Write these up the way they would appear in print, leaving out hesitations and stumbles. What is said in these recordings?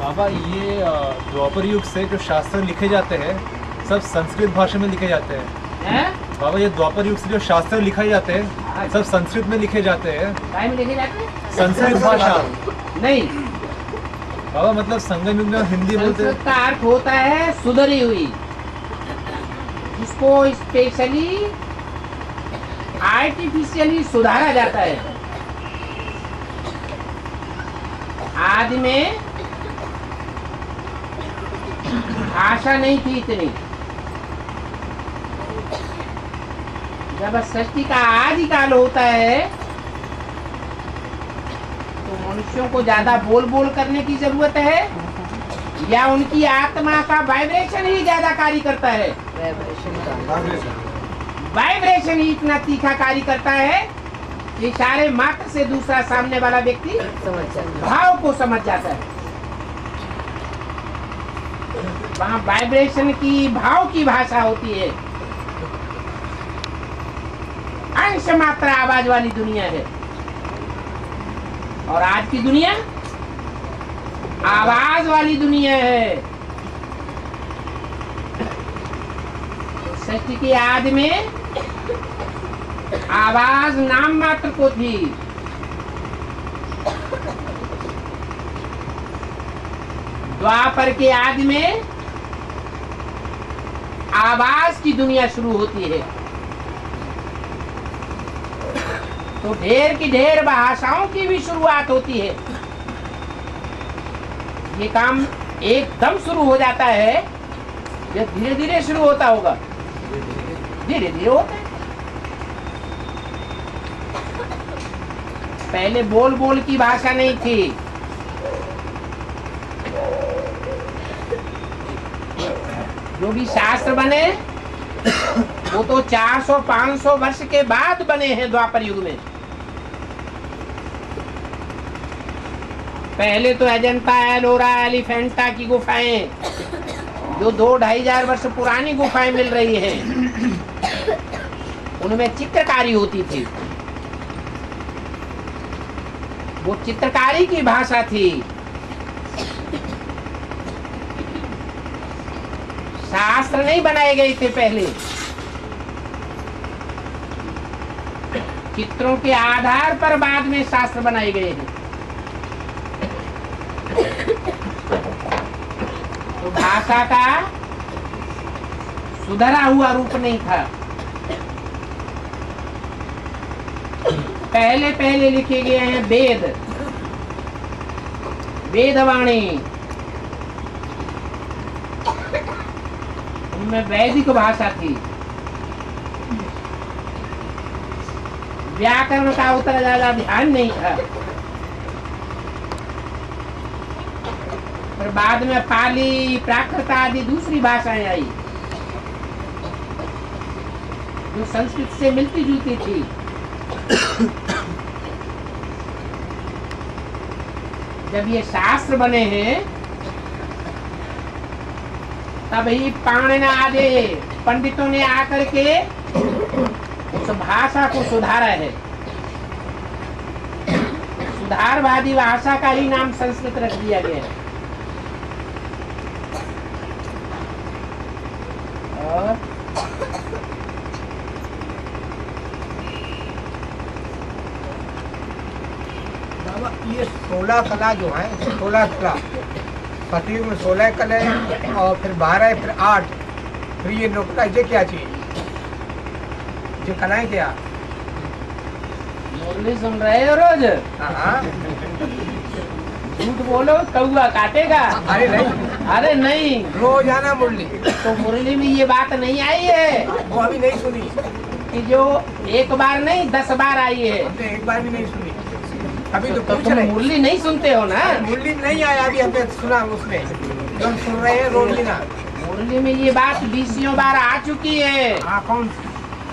बाबा ये द्वापर युग से जो शास्त्र लिखे जाते हैं सब संस्कृत भाषा में लिखे जाते हैं। बाबा ये द्वापर युग से जो शास्त्र लिखे जाते हैं सब संस्कृत में लिखे जाते हैं। काय में लिखे जाते हैं? संस्कृत भाषा नहीं, बाबा मतलब संगम युग में हिंदी बोलते संस्कृत का अर्थ होता है सुधरी हुई, जिसको स्पेशली आर्टिफिशियली सुधारा जाता है। आदि में भाषा नहीं थी इतनी। जब सृष्टि का आदि काल होता है तो मनुष्यों को ज्यादा बोल बोल करने की जरूरत है या उनकी आत्मा का वाइब्रेशन ही ज्यादा कार्य करता है? वाइब्रेशन ही इतना तीखा कार्य करता है कि इशारे मात्र से दूसरा सामने वाला व्यक्ति भाव को समझ जाता है। वहाँ वाइब्रेशन की भाव की भाषा होती है। अंश मात्रा आवाज वाली दुनिया है और आज की दुनिया आवाज वाली दुनिया है। तो सृष्टि की आदि में आवाज नाम मात्र को थी। द्वापर के आदि में आवाज की दुनिया शुरू होती है। तो ढेर की ढेर भाषाओं की भी शुरुआत होती है। ये काम एकदम शुरू हो जाता है या धीरे धीरे शुरू होता होगा? धीरे धीरे होता है। पहले बोल बोल की भाषा नहीं थी। जो भी शास्त्र बने वो तो 400-500 वर्ष के बाद बने हैं द्वापर युग में। पहले तो अजंता, एलोरा, एलिफेंटा की गुफाएं जो 2-2,500 वर्ष पुरानी गुफाएं मिल रही हैं, उनमें चित्रकारी होती थी। वो चित्रकारी की भाषा थी। शास्त्र नहीं बनाए गए थे पहले। चित्रों के आधार पर बाद में शास्त्र बनाए गए हैं। तो भाषा का सुधरा हुआ रूप नहीं था। पहले पहले लिखे गए हैं वेद, वेदवाणी। उनमें वैदिक भाषा थी। व्याकरण का उतना ज्यादा ध्यान नहीं था। पर बाद में पाली, प्राकृत आदि दूसरी भाषाएं आई जो संस्कृत से मिलती जुलती थी। जब ये शास्त्र बने हैं तभी पाणिनि आदि पंडितों ने आकर के उस भाषा को सुधारा है। सुधारवादी भाषा का ही नाम संस्कृत रख दिया गया है। और ये 16 कला जो है, 16 कला सतयुग में 16 कला और फिर 12 फिर 8 फिर ये 9 कला, ये क्या चीज? ये कलाएं क्या? मुरली सुन रहे हो रोज? हाँ। झूठ बोलो कौआ काटेगा। अरे नहीं, अरे नहीं, रोजाना मुरली। तो मुरली में ये बात नहीं आई है वो अभी नहीं सुनी कि जो एक बार नहीं 10 बार आई है। हमने एक बार भी नहीं सुनी। अभी तो पूछ तुम रहे। मुरली नहीं सुनते हो ना? मुरली नहीं आया अभी, हमने सुना उसमें जो हम सुन रहे हैं रोज ना। मुरली में ये बात 20 बार आ चुकी है। हाँ, कौन?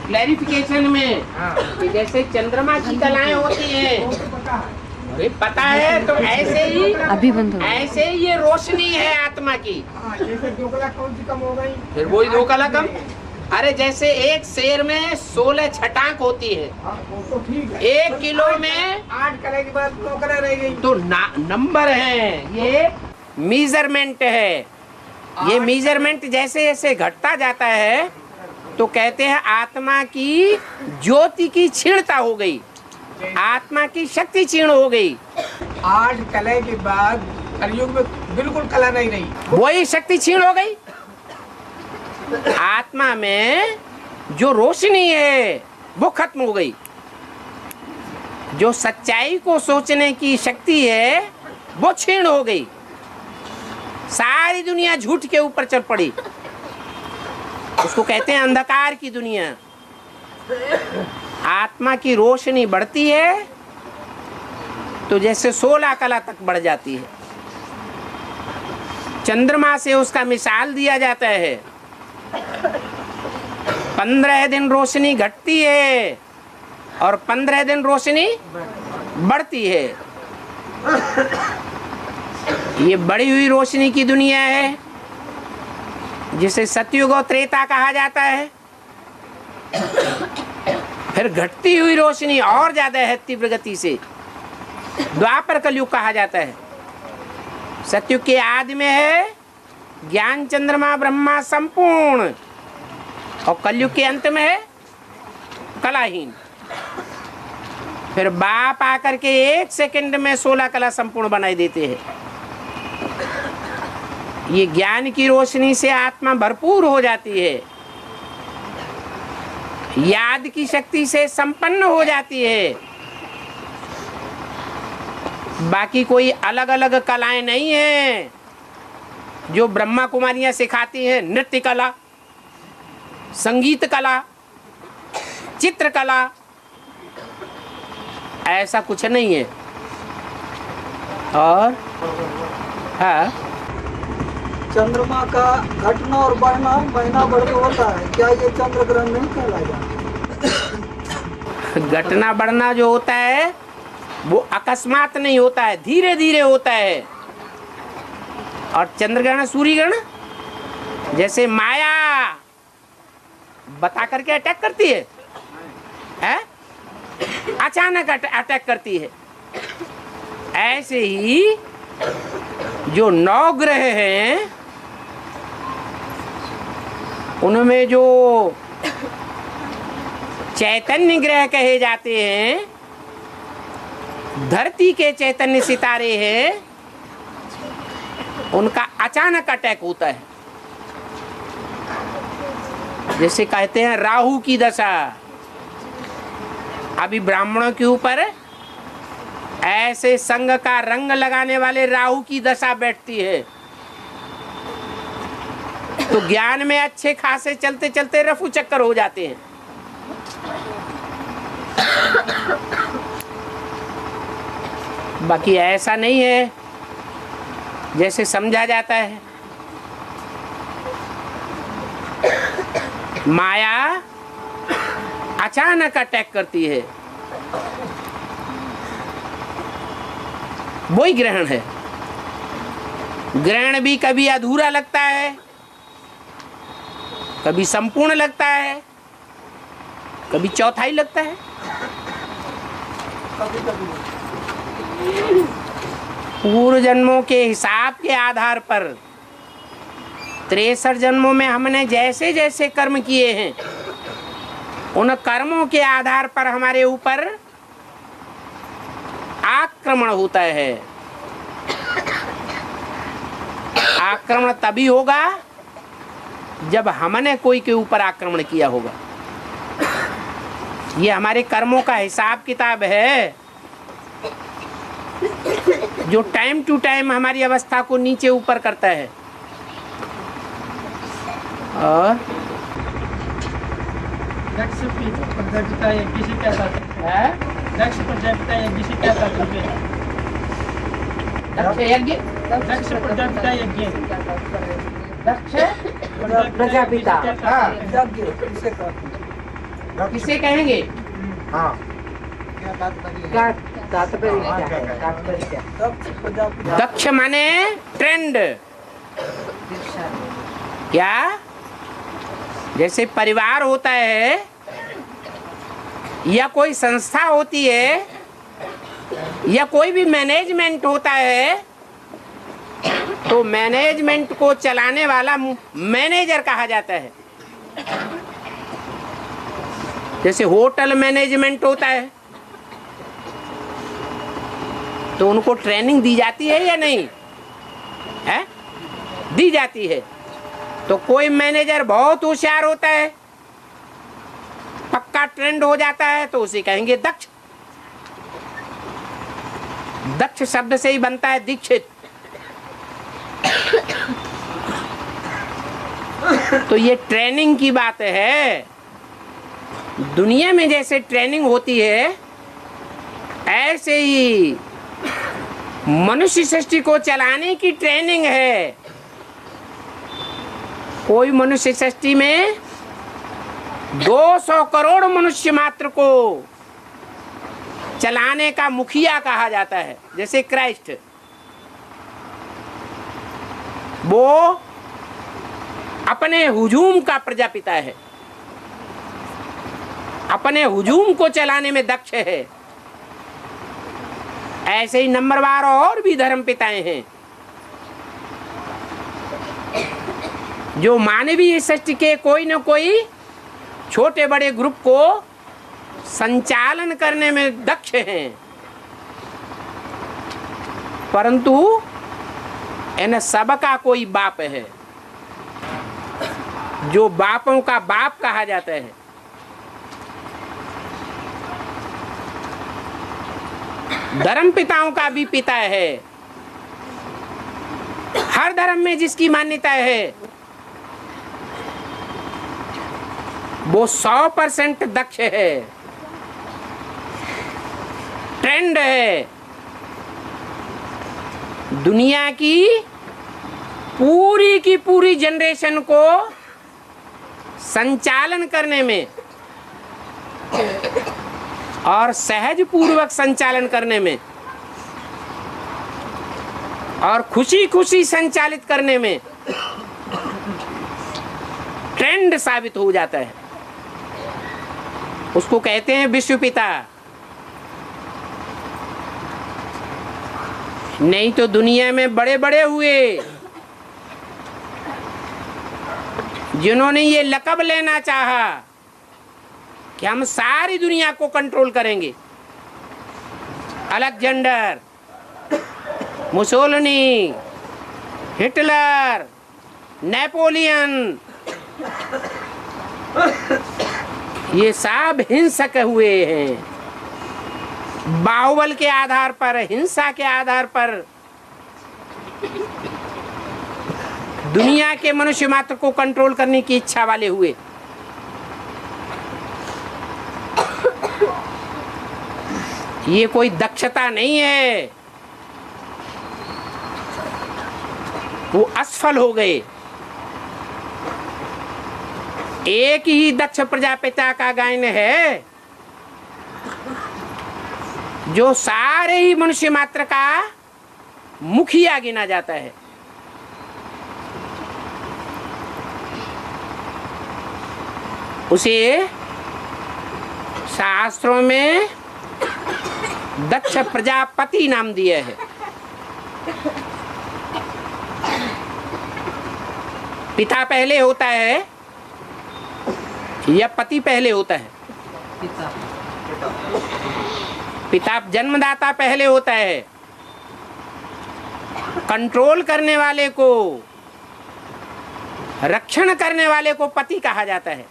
क्लैरिफिकेशन में हाँ। कि जैसे चंद्रमा की कलाएं होती हैं, अरे पता है, तो ऐसे ही अभी बंद हो गया। ऐसे ही ये रोशनी है आत्मा की। जैसे 2 कला कौन सी कम हो गई? फिर वही 2 कला कम। अरे जैसे एक शेर में 16 छटाक होती है, वो तो ठीक है। 1 किलो में 8 कला के बाद 9 कला रह गई। तो नंबर है ये। मीजरमेंट है। ये मीजरमेंट जैसे जैसे घटता जाता है तो कहते हैं आत्मा की ज्योति की क्षीणता हो गई, आत्मा की शक्ति क्षीण हो गई। 8 कलह के बाद कलयुग में बिल्कुल कला नहीं रही, वही शक्ति क्षीण हो गई। आत्मा में जो रोशनी है वो खत्म हो गई, जो सच्चाई को सोचने की शक्ति है वो क्षीण हो गई। सारी दुनिया झूठ के ऊपर चल पड़ी, उसको कहते हैं अंधकार की दुनिया। आत्मा की रोशनी बढ़ती है तो जैसे 16 कला तक बढ़ जाती है। चंद्रमा से उसका मिसाल दिया जाता है। 15 दिन रोशनी घटती है और 15 दिन रोशनी बढ़ती है। ये बढ़ी हुई रोशनी की दुनिया है जिसे सतयुग और त्रेता कहा जाता है। फिर घटती हुई रोशनी और ज्यादा है तीव्र गति से, द्वापर कलयुग कहा जाता है। सतयुग के आदि में है ज्ञान चंद्रमा ब्रह्मा संपूर्ण, और कलयुग के अंत में है कलाहीन। फिर बाप आकर के 1 सेकंड में 16 कला संपूर्ण बनाई देते हैं। ये ज्ञान की रोशनी से आत्मा भरपूर हो जाती है, याद की शक्ति से संपन्न हो जाती है। बाकी कोई अलग अलग कलाएं नहीं है जो ब्रह्मा कुमारियां सिखाती हैं। नृत्य कला, संगीत कला, चित्र कला, ऐसा कुछ नहीं है। और हाँ, चंद्रमा का घटना और बढ़ना महीना भर में होता है, क्या ये चंद्र ग्रहण नहीं कहलाएगा? घटना बढ़ना जो होता है वो अकस्मात नहीं होता है, धीरे धीरे होता है। और चंद्रग्रहण सूर्य ग्रहण जैसे माया बता करके अटैक करती है, अचानक अटैक करती है। ऐसे ही जो 9 ग्रह हैं उनमें जो चैतन्य ग्रह कहे जाते हैं, धरती के चैतन्य सितारे हैं, उनका अचानक अटैक होता है। जैसे कहते हैं राहु की दशा, अभी ब्राह्मणों के ऊपर ऐसे संग का रंग लगाने वाले राहु की दशा बैठती है तो ज्ञान में अच्छे खासे चलते चलते रफू चक्कर हो जाते हैं। बाकी ऐसा नहीं है जैसे समझा जाता है। माया अचानक अटैक करती है, वही ग्रहण है। ग्रहण भी कभी अधूरा लगता है, कभी संपूर्ण लगता है, कभी चौथाई लगता है। पूर्व जन्मों के हिसाब के आधार पर 63 जन्मों में हमने जैसे जैसे कर्म किए हैं उन कर्मों के आधार पर हमारे ऊपर आक्रमण होता है। आक्रमण तभी होगा जब हमने कोई के ऊपर आक्रमण किया होगा। ये हमारे कर्मों का हिसाब किताब है जो टाइम टू टाइम हमारी अवस्था को नीचे ऊपर करता है। और दक्ष प्रजापिता यज्ञ से क्या तात्पर्य है? दक्ष प्रजापिता यज्ञ से क्या तात्पर्य है? दक्ष यज्ञ, दक्ष प्रजापिता यज्ञ, दक्ष प्रजापिता, हाँ, किसे कहेंगे? हाँ, क्या दक्ष माने ट्रेंड। क्या? जैसे परिवार होता है या कोई संस्था होती है या कोई भी मैनेजमेंट होता है तो तो मैनेजमेंट को चलाने वाला मैनेजर कहा जाता है। जैसे होटल मैनेजमेंट होता है तो उनको ट्रेनिंग दी जाती है या नहीं है? दी जाती है। तो कोई मैनेजर बहुत होशियार होता है, पक्का ट्रेंड हो जाता है, तो उसे कहेंगे दक्ष। दक्ष शब्द से ही बनता है दीक्षित। तो ये ट्रेनिंग की बात है। दुनिया में जैसे ट्रेनिंग होती है ऐसे ही मनुष्य सृष्टि को चलाने की ट्रेनिंग है। कोई मनुष्य सृष्टि में 200 करोड़ मनुष्य मात्र को चलाने का मुखिया कहा जाता है। जैसे क्राइस्ट, वो अपने हुजूम का प्रजापिता है, अपने हुजूम को चलाने में दक्ष है। ऐसे ही नंबरवार और भी धर्म पिताएं हैं जो मानवीय सृष्टि के कोई न कोई छोटे बड़े ग्रुप को संचालन करने में दक्ष हैं, परंतु इन सबका कोई बाप है जो बापों का बाप कहा जाता है। धर्म पिताओं का भी पिता है। हर धर्म में जिसकी मान्यता है वो 100% दक्ष है, ट्रेंड है। दुनिया की पूरी जनरेशन को संचालन करने में और सहज पूर्वक संचालन करने में और खुशी खुशी संचालित करने में ट्रेंड साबित हो जाता है। उसको कहते हैं विश्व पिता। नहीं तो दुनिया में बड़े बड़े हुए जिन्होंने ये लक़ब लेना चाहा कि हम सारी दुनिया को कंट्रोल करेंगे। अलेक्जेंडर, मुसोलिनी, हिटलर, नेपोलियन, ये सब हिंसक हुए हैं। बाहुबल के आधार पर, हिंसा के आधार पर दुनिया के मनुष्य मात्र को कंट्रोल करने की इच्छा वाले हुए। ये कोई दक्षता नहीं है, वो असफल हो गए। एक ही दक्ष प्रजापिता का गायन है जो सारे ही मनुष्य मात्र का मुखिया गिना जाता है। उसे शास्त्रों में दक्ष प्रजापति नाम दिया है। पिता पहले होता है या पति पहले होता है? पिता जन्मदाता पहले होता है। कंट्रोल करने वाले को, रक्षण करने वाले को पति कहा जाता है।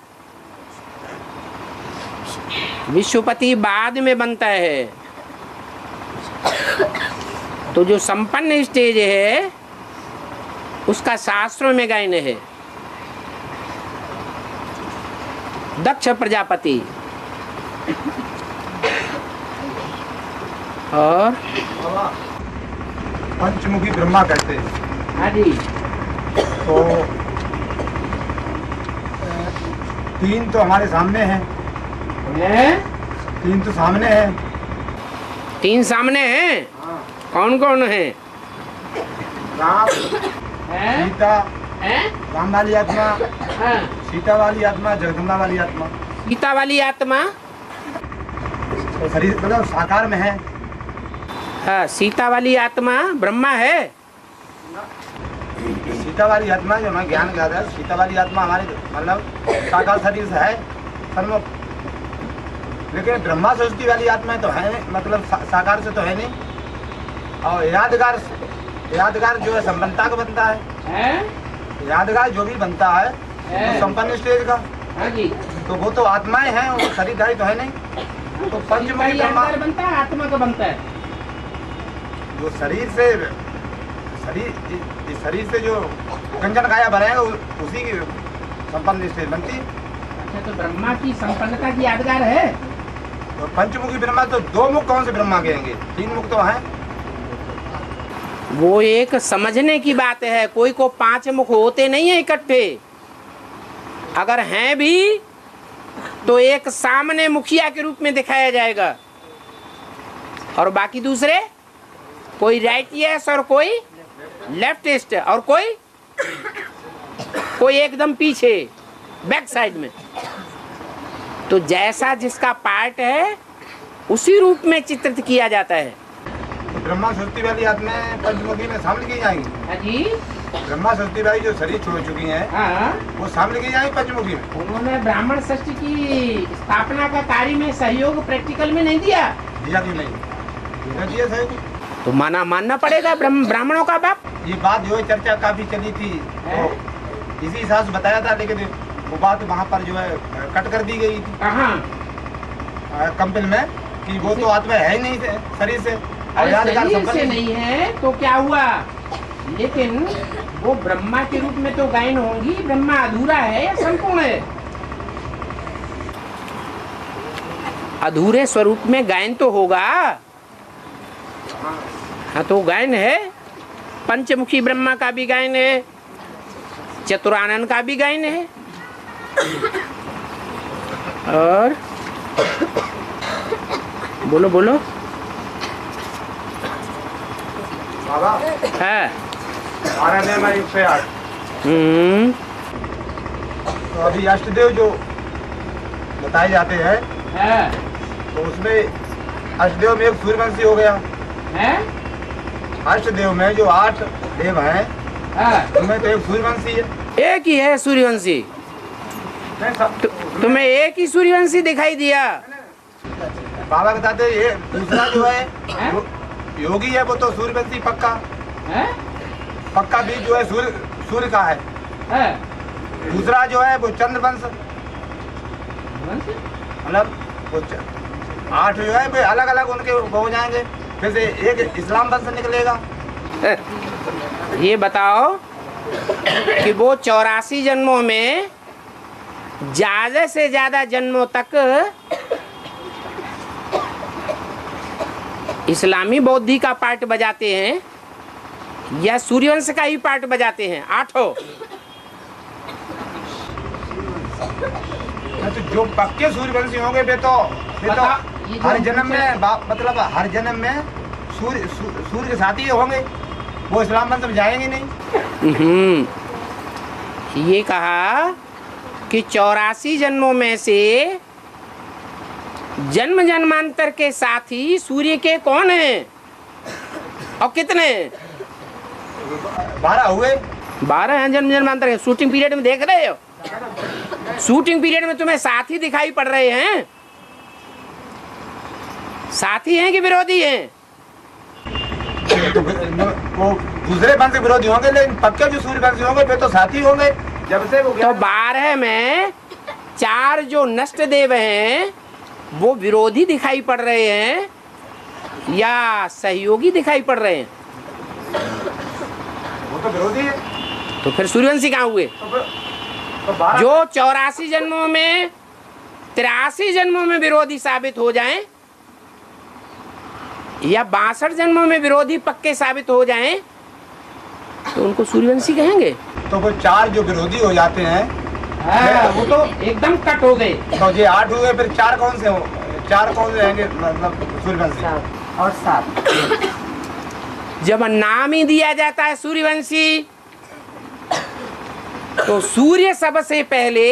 विश्वपति बाद में बनता है। तो जो संपन्न स्टेज है उसका शास्त्रों में गायन है दक्ष प्रजापति। और पंचमुखी ब्रह्मा कहते हैं। हाँ जी। तो 3 तो हमारे सामने हैं। 3 तो सामने हैं। 3 सामने हैं। हाँ। कौन कौन है? राम, सीता, राम वाली आत्मा, हाँ। सीता वाली आत्मा, जगदम्बा वाली आत्मा। सीता वाली आत्मा तो शरीर मतलब साकार में है। हाँ, सीता वाली आत्मा ब्रह्मा है। सीता वाली आत्मा जो हमें ज्ञान ज्ञात है, सीता वाली आत्मा हमारे मतलब साकार शरीर से है सन्मुख, लेकिन ब्रह्मा सृष्टि वाली आत्मा तो है नहीं, मतलब साकार से तो है नहीं। और यादगार जो है संपन्नता का बनता है, यादगार जो भी बनता है तो संपन्न स्टेज का, हाँ जी। तो वो तो आत्माएं हैं, वो शरीरधारी तो है नहीं। तो पंचमुखी ब्रह्मा बनता है, आत्मा का बनता है। जो शरीर से जो कंचन काया बनाएगा उसी की संपन्न स्टेज बनती है। अच्छा, तो ब्रह्मा की संपन्नता की यादगार है। तो पंचमुखी ब्रह्मा तो दो मुख कौन से ब्रह्मा कहेंगे, 3 मुख तो हैं। वो एक समझने की बात है, कोई को 5 मुख होते नहीं है इकट्ठे, अगर हैं भी तो एक सामने मुखिया के रूप में दिखाया जाएगा और बाकी दूसरे कोई राइटियस और कोई लेफ्टिस्ट और कोई एकदम पीछे बैक साइड में। तो जैसा जिसका पार्ट है उसी रूप में चित्रित किया जाता है। ब्रह्मा सृष्टि वाली आत्माएं पंचमुखी में शामिल की जाएंगी। हाँ जी, ब्रह्मा सृष्टि वाली जो शरीर छोड़ चुकी हैं हाँ, वो शामिल की जाएंगी पंचमुखी में। उन्होंने ब्राह्मण सृष्टि की स्थापना का कार्य में सहयोग प्रैक्टिकल में नहीं दिया। दिया क्यों नहीं दिया सही, तो मानना पड़ेगा ब्राह्मणों का बाप। ये बात जो है चर्चा काफी चली थी, तो इसी हिसाब से बताया था, लेकिन वो बात वहाँ पर जो है कट कर दी गई थी कंपनी में कि वो तो आत्मा है ही नहीं शरीर से। शरीर से नहीं है तो क्या हुआ, लेकिन वो ब्रह्मा के रूप में तो गायन होंगी। ब्रह्मा अधूरा है या संपूर्ण है? अधूरे स्वरूप में गायन तो होगा। हाँ, तो गायन है, पंचमुखी ब्रह्मा का भी गायन है, चतुरानन का भी गायन है, और बोलो बोलो। बाबा है 12 नियम 108। तो अभी अष्टदेव जो बताए जाते हैं तो उसमें अष्टदेव में एक सूर्यवंशी हो गया है? अष्टदेव में जो 8 देव हैं उनमें तो एक सूर्यवंशी है। एक ही है सूर्यवंशी। तुम्हें एक ही सूर्यवंशी दिखाई दिया? बाबा बताते ये दूसरा जो है योगी है, वो तो सूर्यवंशी पक्का भी जो है सूर्य का है। दूसरा जो है वो चंद्रवंश, मतलब वो 8 जो है वे अलग अलग उनके हो जाएंगे, फिर से एक इस्लाम वंश निकलेगा। ये बताओ कि वो 84 जन्मों में ज्यादा से ज्यादा जन्मों तक इस्लामी बौद्धि का पार्ट बजाते हैं या सूर्यवंश का ही पार्ट बजाते हैं? 8। तो जो पक्के सूर्यवंशी होंगे वे तो हर जन्म में मतलब हर जन्म में सूर्य के साथ ही होंगे, वो इस्लाम वंश में जाएंगे नहीं। ये कहा कि 84 जन्मों में से जन्म जन्मांतर के साथी सूर्य के कौन हैं और कितने? 12 हुए। 12 हैं जन्म जन्मांतर के। शूटिंग पीरियड में देख रहे हो, शूटिंग पीरियड में तुम्हें साथी दिखाई पड़ रहे हैं? साथी हैं कि विरोधी हैं? तो वो दूसरे वंश के विरोधी होंगे, लेकिन पक्के जो सूर्यवंशी होंगे वे तो साथी होंगे। जब से वो तो 12 में 4 जो नष्ट देव हैं वो विरोधी दिखाई पड़ रहे हैं या सहयोगी दिखाई पड़ रहे हैं? वो तो विरोधी है। तो फिर सूर्यवंशी कहाँ हुए? तो 12 जो 84 जन्मों में 83 जन्मों में विरोधी साबित हो जाएं या 62 जन्मों में विरोधी पक्के साबित हो जाएं तो उनको सूर्यवंशी कहेंगे। तो वो 4 जो विरोधी हो जाते हैं वो तो एकदम कट हो गए। तो ये 8 हुए, फिर 4 कौन से हो? 4 कौन से रहेंगे मतलब सूर्यवंशी? और 7। जब नाम ही दिया जाता है सूर्यवंशी तो सूर्य सबसे पहले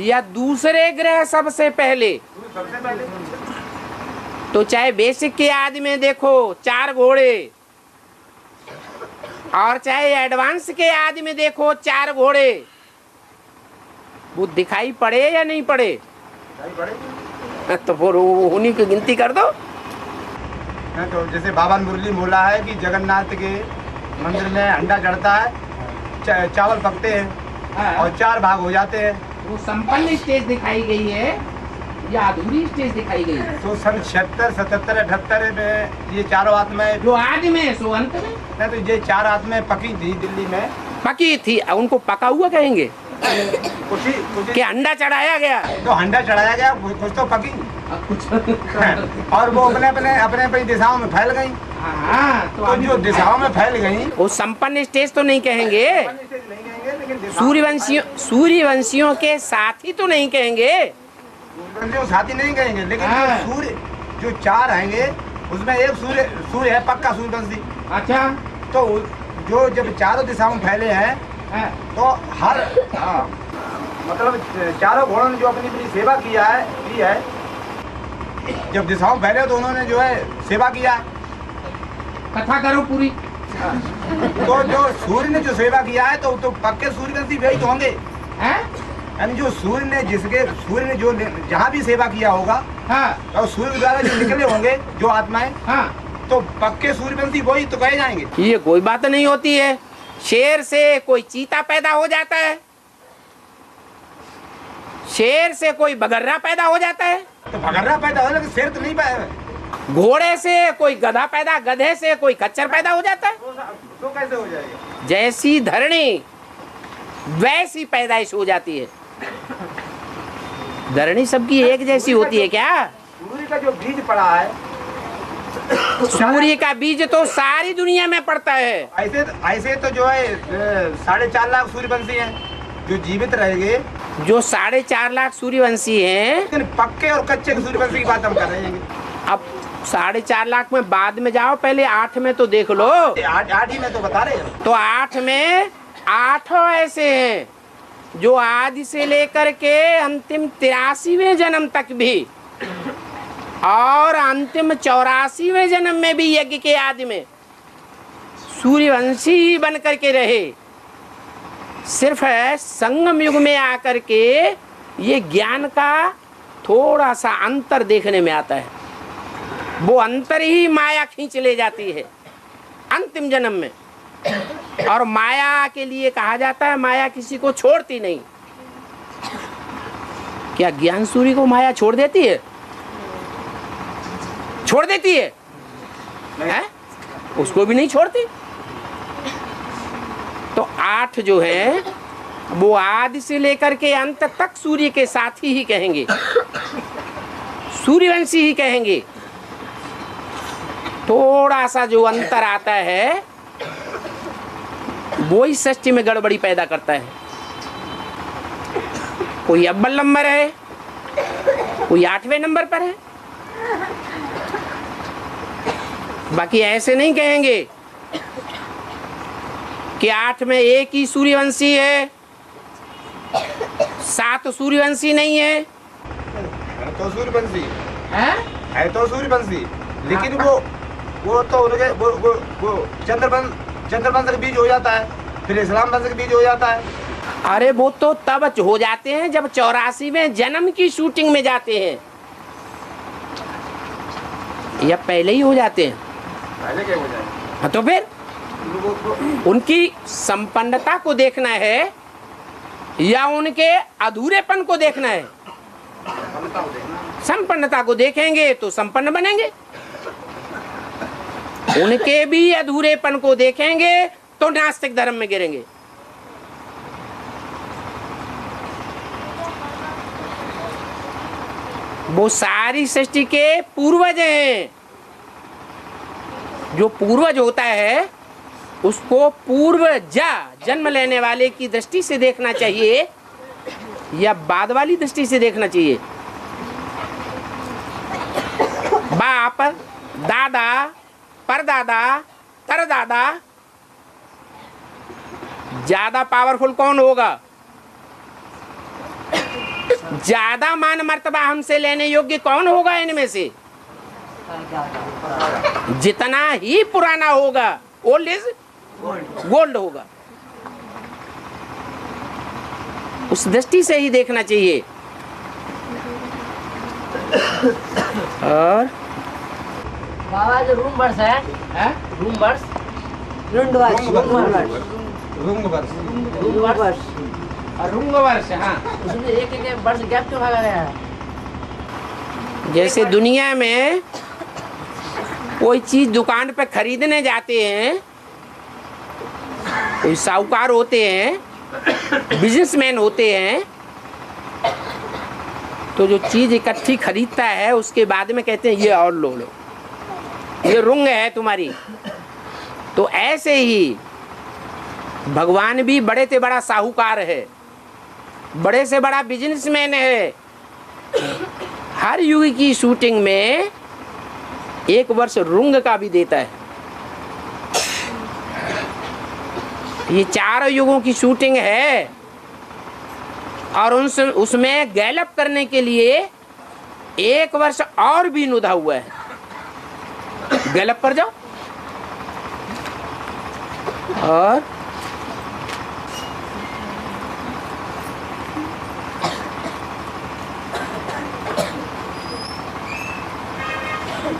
या दूसरे ग्रह सबसे पहले? सबसे पहले तो चाहे बेसिक के आदि में देखो 4 घोड़े, और चाहे एडवांस के आदि में देखो 4 घोड़े, वो दिखाई पड़े या नहीं पड़े? तो फिर उन्हीं की गिनती कर दो। तो जैसे बाबा मुरली बोला है कि जगन्नाथ के मंदिर में अंडा चढ़ता है, चावल पकते हैं और 4 भाग हो जाते हैं। वो संपन्न स्टेज दिखाई गई है या अधूरी स्टेज दिखाई गई है? तो सन 76, 77, 78 में ये चारों आत्माएं, जो आदि में सो अंत में। ना तो ये 4 आत्माएं पकी थी दिल्ली में। पकी थी, उनको पका हुआ कहेंगे कुछ कि अंडा चढ़ाया गया? तो अंडा चढ़ाया गया, कुछ तो पकी और वो अपने दिशाओं में फैल गई। हाँ, तो जो दिशाओं में फैल गई वो संपन्न स्टेज तो नहीं कहेंगे, नहीं कहेंगे, लेकिन सूर्यवंशियों के साथी तो नहीं कहेंगे, सूर्यवंशियों साथी नहीं कहेंगे, लेकिन हाँ। जो सूर्य जो 4 आएंगे उसमें एक सूर्य है पक्का सूर्यवंशी। अच्छा, तो जो जब चारों दिशाओं में फैले हैं तो हर मतलब चारों घोड़ों ने जो अपनी अपनी सेवा की है, जब दिशाओं में फैले तो उन्होंने जो है सेवा किया। कथा करो पूरी। तो जो सूर्य ने जो सेवा किया है तो पक्के सूर्यवंशी वही तो होंगे। हैं? यानी जो सूर्य ने जो जहाँ भी सेवा किया होगा, हाँ, और सूर्य द्वारा जो निकले होंगे जो आत्माएं, हाँ, तो पक्के सूर्यवंशी वही तो कहे जाएंगे। ये कोई बात नहीं होती है। शेर से कोई चीता पैदा हो जाता है, शेर से कोई बगर्रा पैदा हो जाता है, तो भगर्रा पैदा हो, लेकिन शेर तो नहीं पैदा। घोड़े से कोई गधा पैदा, गधे से कोई खच्चर पैदा हो जाता है। तो कैसे हो जाएगा? जैसी धरणी वैसी पैदाइश हो जाती है। धरणी सबकी एक जैसी होती है क्या? सूर्य का जो बीज पड़ा है, सूर्य का बीज तो सारी दुनिया में पड़ता है। ऐसे तो जो है 4.5 लाख सूर्यवंशी हैं जो जीवित रहेंगे। जो 4.5 लाख सूर्यवंशी हैं, लेकिन पक्के और कच्चे सूर्यवंशी की बात हम कर रहे हैं। अब 4.5 लाख में बाद में जाओ, पहले 8 में तो देख लो। 8 ही में तो बता रहे हैं। तो 8 में 8 ऐसे हैं जो आदि से लेकर के अंतिम 83वें जन्म तक भी और अंतिम 84वें जन्म में भी यज्ञ के आदि में सूर्यवंशी ही बन करके रहे। सिर्फ संगम युग में आकर के ये ज्ञान का थोड़ा सा अंतर देखने में आता है। वो अंतर ही माया खींच ले जाती है अंतिम जन्म में। और माया के लिए कहा जाता है माया किसी को छोड़ती नहीं। क्या ज्ञान सूर्य को माया छोड़ देती है? छोड़ देती है? उसको भी नहीं छोड़ती। तो 8 जो है वो आदि से लेकर के अंत तक सूर्य के साथी ही कहेंगे, सूर्यवंशी ही कहेंगे। थोड़ा सा जो अंतर आता है वो ही सृष्टि में गड़बड़ी पैदा करता है। कोई अव्वल नंबर है, कोई 8वें नंबर पर है। बाकी ऐसे नहीं कहेंगे कि 8 में एक ही सूर्यवंशी है, 7 सूर्यवंशी नहीं है। तो सूर्यवंशी है तो सूर्यवंशी, लेकिन वो तो उनके वो चंद्रवंश का बीज हो जाता है, फिर इस्लाम वंश का बीज हो जाता है। अरे वो तो तब हो जाते हैं जब 84वें जन्म की शूटिंग में जाते हैं, या पहले ही हो जाते हैं? पहले क्या हो जाएगा? हाँ, तो फिर उनकी संपन्नता को देखना है या उनके अधूरेपन को देखना है? संपन्नता को देखेंगे तो संपन्न बनेंगे, उनके भी अधूरेपन को देखेंगे तो नास्तिक धर्म में गिरेंगे। वो सारी सृष्टि के पूर्वज हैं। जो पूर्वज होता है उसको पूर्वजा जन्म लेने वाले की दृष्टि से देखना चाहिए या बाद वाली दृष्टि से देखना चाहिए? बाप, दादा, परदादा, तरदादा, ज्यादा पावरफुल कौन होगा? ज्यादा मान मर्तबा हमसे लेने योग्य कौन होगा इनमें से? जितना ही पुराना होगा, ओल्ड इज गोल्ड होगा। उस दृष्टि से ही देखना चाहिए। और बाबा जो रूम वर्ष है रूम वर्ष रुंग वर्ष। और रुंग वर्ष, हाँ, उसमें एक एक वर्ष गैप क्यों भागा गया है? जैसे दुनिया में कोई चीज दुकान पे खरीदने जाते हैं, कोई साहूकार होते हैं, बिजनेसमैन होते हैं, तो जो चीज इकट्ठी खरीदता है उसके बाद में कहते हैं ये और लो, ये रुंग है तुम्हारी। तो ऐसे ही भगवान भी बड़े से बड़ा साहूकार है, बड़े से बड़ा बिजनेसमैन है। हर युग की शूटिंग में एक वर्ष रुंग का भी देता है। ये 4 युगों की शूटिंग है और उसमें गैलअप करने के लिए 1 वर्ष और भी नुदा हुआ है। गैलअप पर जाओ। और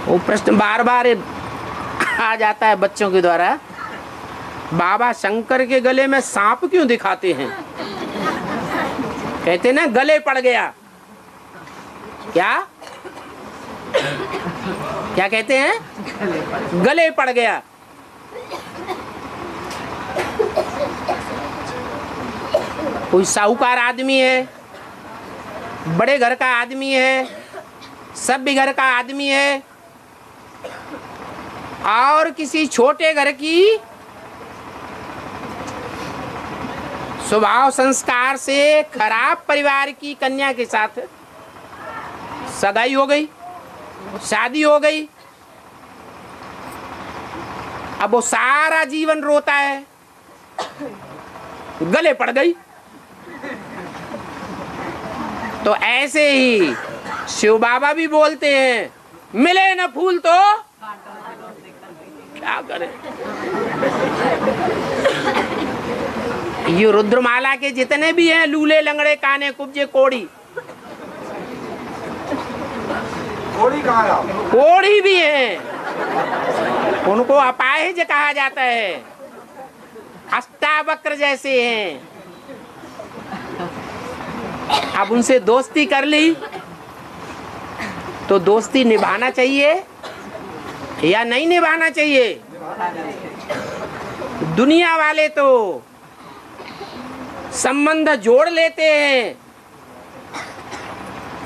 वो प्रश्न बार बार आ जाता है बच्चों के द्वारा, बाबा शंकर के गले में सांप क्यों दिखाते हैं? कहते ना गले पड़ गया। क्या क्या कहते हैं? गले पड़ गया। कोई साहूकार आदमी है, बड़े घर का आदमी है, सभ्य घर का आदमी है, और किसी छोटे घर की स्वभाव संस्कार से खराब परिवार की कन्या के साथ सगाई हो गई, शादी हो गई। अब वो सारा जीवन रोता है, गले पड़ गई। तो ऐसे ही शिव बाबा भी बोलते हैं, मिले न फूल तो क्या करें। ये रुद्रमाला के जितने भी हैं, लूले लंगड़े काने कुब्जे कोड़ी, कोड़ी कहाँ लाओ? कोड़ी भी हैं, उनको अपाहिज कहा जाता है, अष्टावक्र जैसे हैं। अब उनसे दोस्ती कर ली तो दोस्ती निभाना चाहिए या नहीं निभाना चाहिए? दुनिया वाले तो संबंध जोड़ लेते हैं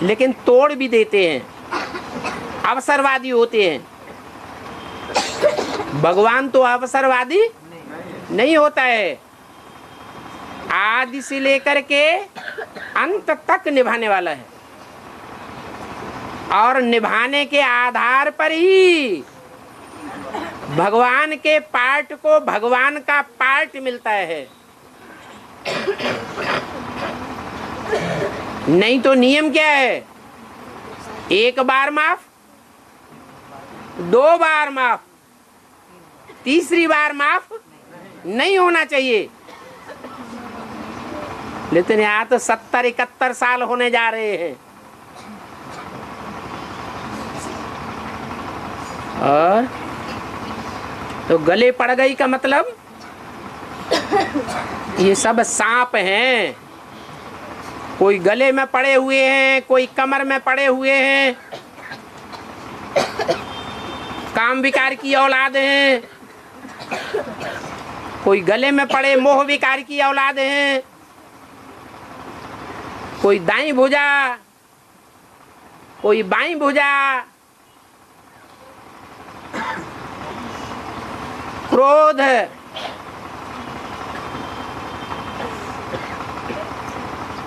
लेकिन तोड़ भी देते हैं, अवसरवादी होते हैं। भगवान तो अवसरवादी नहीं होता है, आदि से लेकर के अंत तक निभाने वाला है, और निभाने के आधार पर ही भगवान के पार्ट को भगवान का पार्ट मिलता है। नहीं तो नियम क्या है? 1 बार माफ, 2 बार माफ, तीसरी बार माफ नहीं होना चाहिए। लेकिन यहाँ तो 70-71 साल होने जा रहे हैं। और तो गले पड़ गई का मतलब ये सब सांप हैं। कोई गले में पड़े हुए हैं, कोई कमर में पड़े हुए हैं, काम विकार की औलाद हैं, कोई गले में पड़े मोह विकार की औलाद हैं, कोई दाईं भुजा, कोई बाईं भुजा, क्रोध,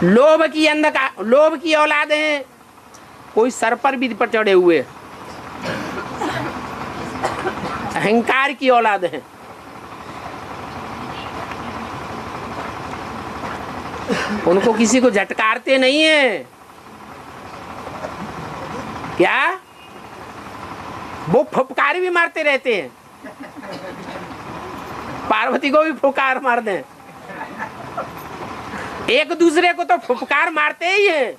लोभ की औलाद हैं, कोई सर पर भी पर चढ़े हुए, अहंकार की औलाद हैं। उनको किसी को झटकारते नहीं है क्या? वो फुफकार भी मारते रहते हैं। पार्वती को भी फुफकार मार दें, एक दूसरे को तो फुफकार मारते ही हैं,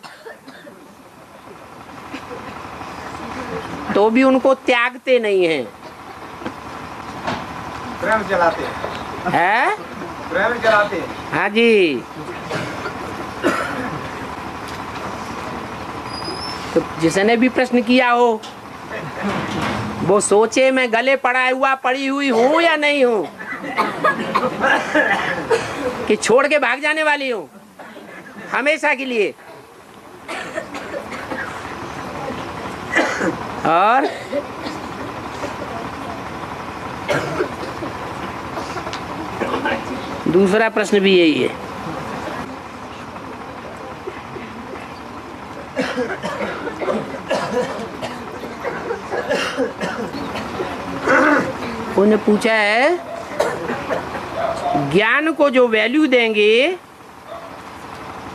तो भी उनको त्यागते नहीं हैं। प्रेम जलाते है? प्रेम जलाते। हाँ जी। तो जिसने भी प्रश्न किया हो वो सोचे मैं गले पड़ी हुई हूँ या नहीं हूँ, कि छोड़ के भाग जाने वाली हूँ हमेशा के लिए। और दूसरा प्रश्न भी यही है। उन्होंने पूछा है ज्ञान को जो वैल्यू देंगे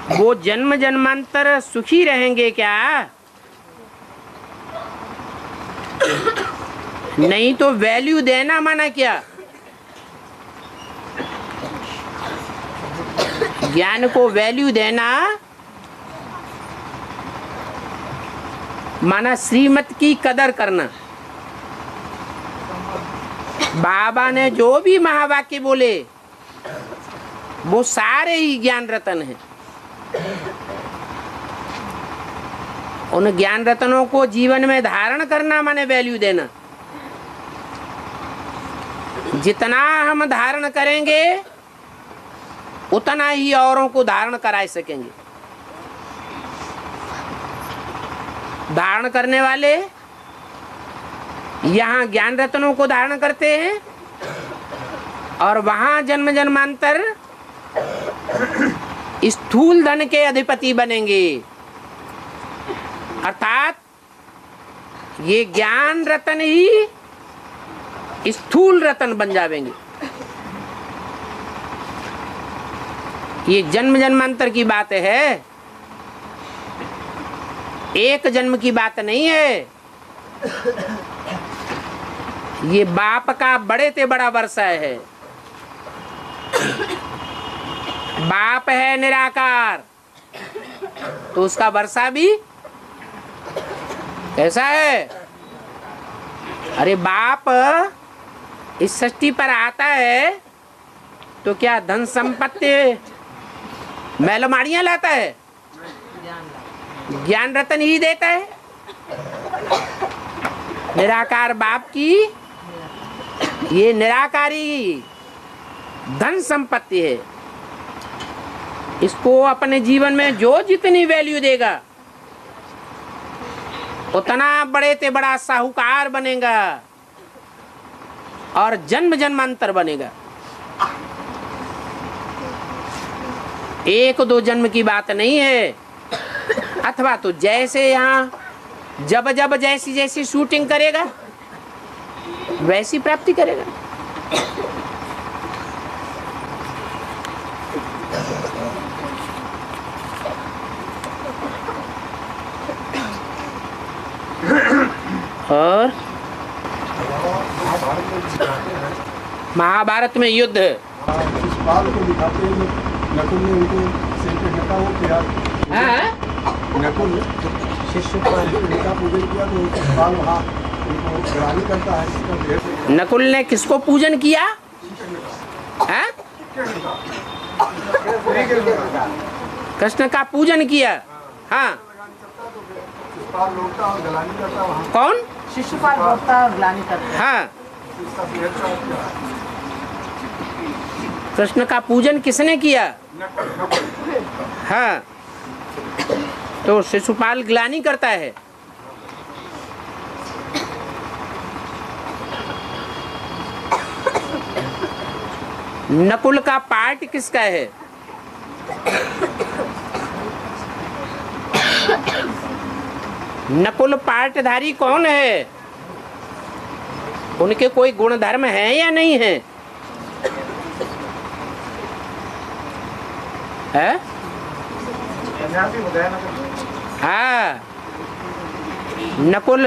वो जन्म जन्मांतर सुखी रहेंगे क्या? नहीं तो वैल्यू देना माना क्या? ज्ञान को वैल्यू देना माना श्रीमत की कदर करना। बाबा ने जो भी महावाक्य बोले वो सारे ही ज्ञान रतन हैं। उन ज्ञान रत्नों को जीवन में धारण करना माने वैल्यू देना। जितना हम धारण करेंगे उतना ही औरों को धारण करा सकेंगे। धारण करने वाले यहाँ ज्ञान रत्नों को धारण करते हैं और वहां जन्म जन्मांतर स्थूल धन के अधिपति बनेंगे। अर्थात ये ज्ञान रत्न ही स्थूल रत्न बन जाएंगे। ये जन्म जन्मांतर की बात है, एक जन्म की बात नहीं है। ये बाप का बड़े से बड़ा वर्षा है। बाप है निराकार तो उसका वर्षा भी कैसा है? अरे बाप इस सृष्टि पर आता है तो क्या धन संपत्ति मैलमाड़ियां लाता है? ज्ञान रतन ही देता है। निराकार बाप की ये निराकारी धन संपत्ति है। इसको अपने जीवन में जो जितनी वैल्यू देगा उतना बड़े से बड़ा साहूकार बनेगा और जन्म जन्मांतर बनेगा। एक दो जन्म की बात नहीं है। अथवा तो जैसे यहाँ जब जब जैसी जैसी शूटिंग करेगा वैसी प्राप्ति करेगा। और महाभारत में युद्ध शिशुपाल को दिखाते हैं, नकुल ने उनको सिर पे ढका, वो क्या नकुल शिशुपाल का पूजन किया तो शिशुपाल वहाँ उनको ग्लानि करता है। इसका ढेर नकुल ने किसको पूजन किया? है? कृष्ण का पूजन किया। हाँ, शिशुपाल लौटता और ग्लानि करता वहाँ। कौन? शिशुपाल होता और ग्लानि करता। हाँ, इसका ढेर किया। कृष्ण का पूजन किसने किया? हाँ, तो शिशुपाल ग्लानि करता है। नकुल का पार्ट किसका है? नकुल पार्टधारी कौन है? उनके कोई गुण धर्म है या नहीं है? है? हाँ, नकुल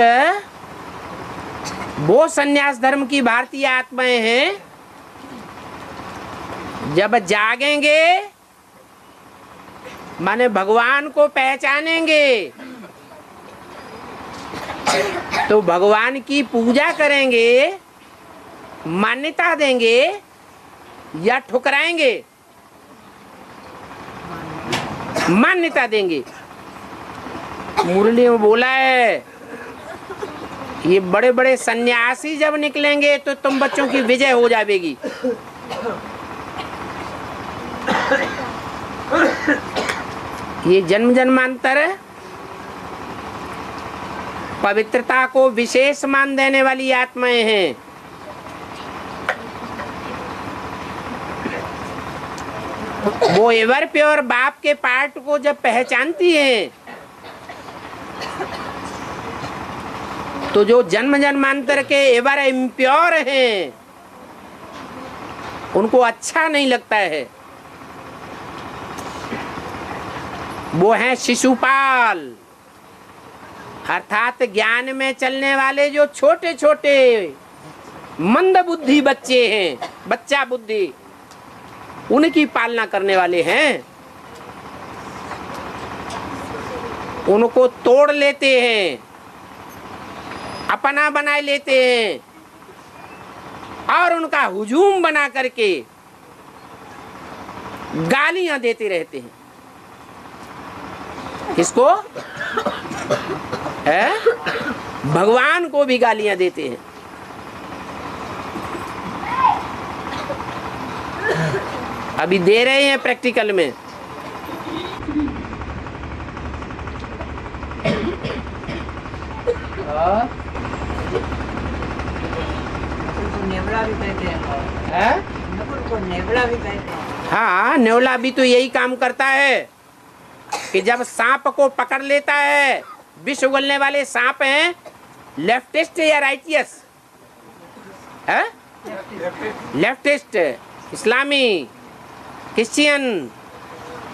वो सन्यास धर्म की भारतीय आत्माएं हैं जब जागेंगे माने भगवान को पहचानेंगे तो भगवान की पूजा करेंगे, मान्यता देंगे या ठुकराएंगे? मान्यता देंगे। मुरली में बोला है ये बड़े बड़े सन्यासी जब निकलेंगे तो तुम बच्चों की विजय हो जाएगी। ये जन्म जन्मांतर पवित्रता को विशेष मान देने वाली आत्माएं हैं। वो एवर प्योर बाप के पार्ट को जब पहचानती हैं तो जो जन्म जन्मांतर के एवर इम्प्योर हैं उनको अच्छा नहीं लगता है। वो हैं शिशुपाल, अर्थात ज्ञान में चलने वाले जो छोटे छोटे मंद बुद्धि बच्चे हैं, बच्चा बुद्धि, उनकी पालना करने वाले हैं। उनको तोड़ लेते हैं, अपना बना लेते हैं और उनका हुजूम बना करके गालियां देते रहते हैं। किसको? है? भगवान को भी गालियां देते हैं। अभी दे रहे हैं प्रैक्टिकल में। नेवला भी कहते हैं। नकुल को नेवला भी कहते हैं। हाँ, नेवला भी तो यही काम करता है कि जब सांप को पकड़ लेता है, विष उगलने वाले सांप हैं, लेफ्टिस्ट या राइटियस है? लेफ्टिस्ट, इस्लामी, क्रिश्चियन,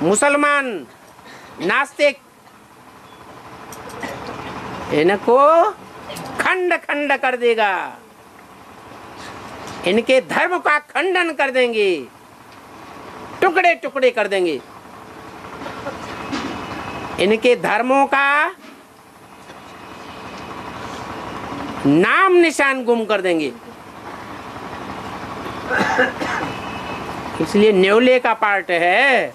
मुसलमान, नास्तिक, इनको खंड खंड कर देगा। इनके धर्म का खंडन कर देंगे, टुकड़े टुकड़े कर देंगे। इनके धर्मों का नाम निशान गुम कर देंगे। इसलिए नेवले का पार्ट है।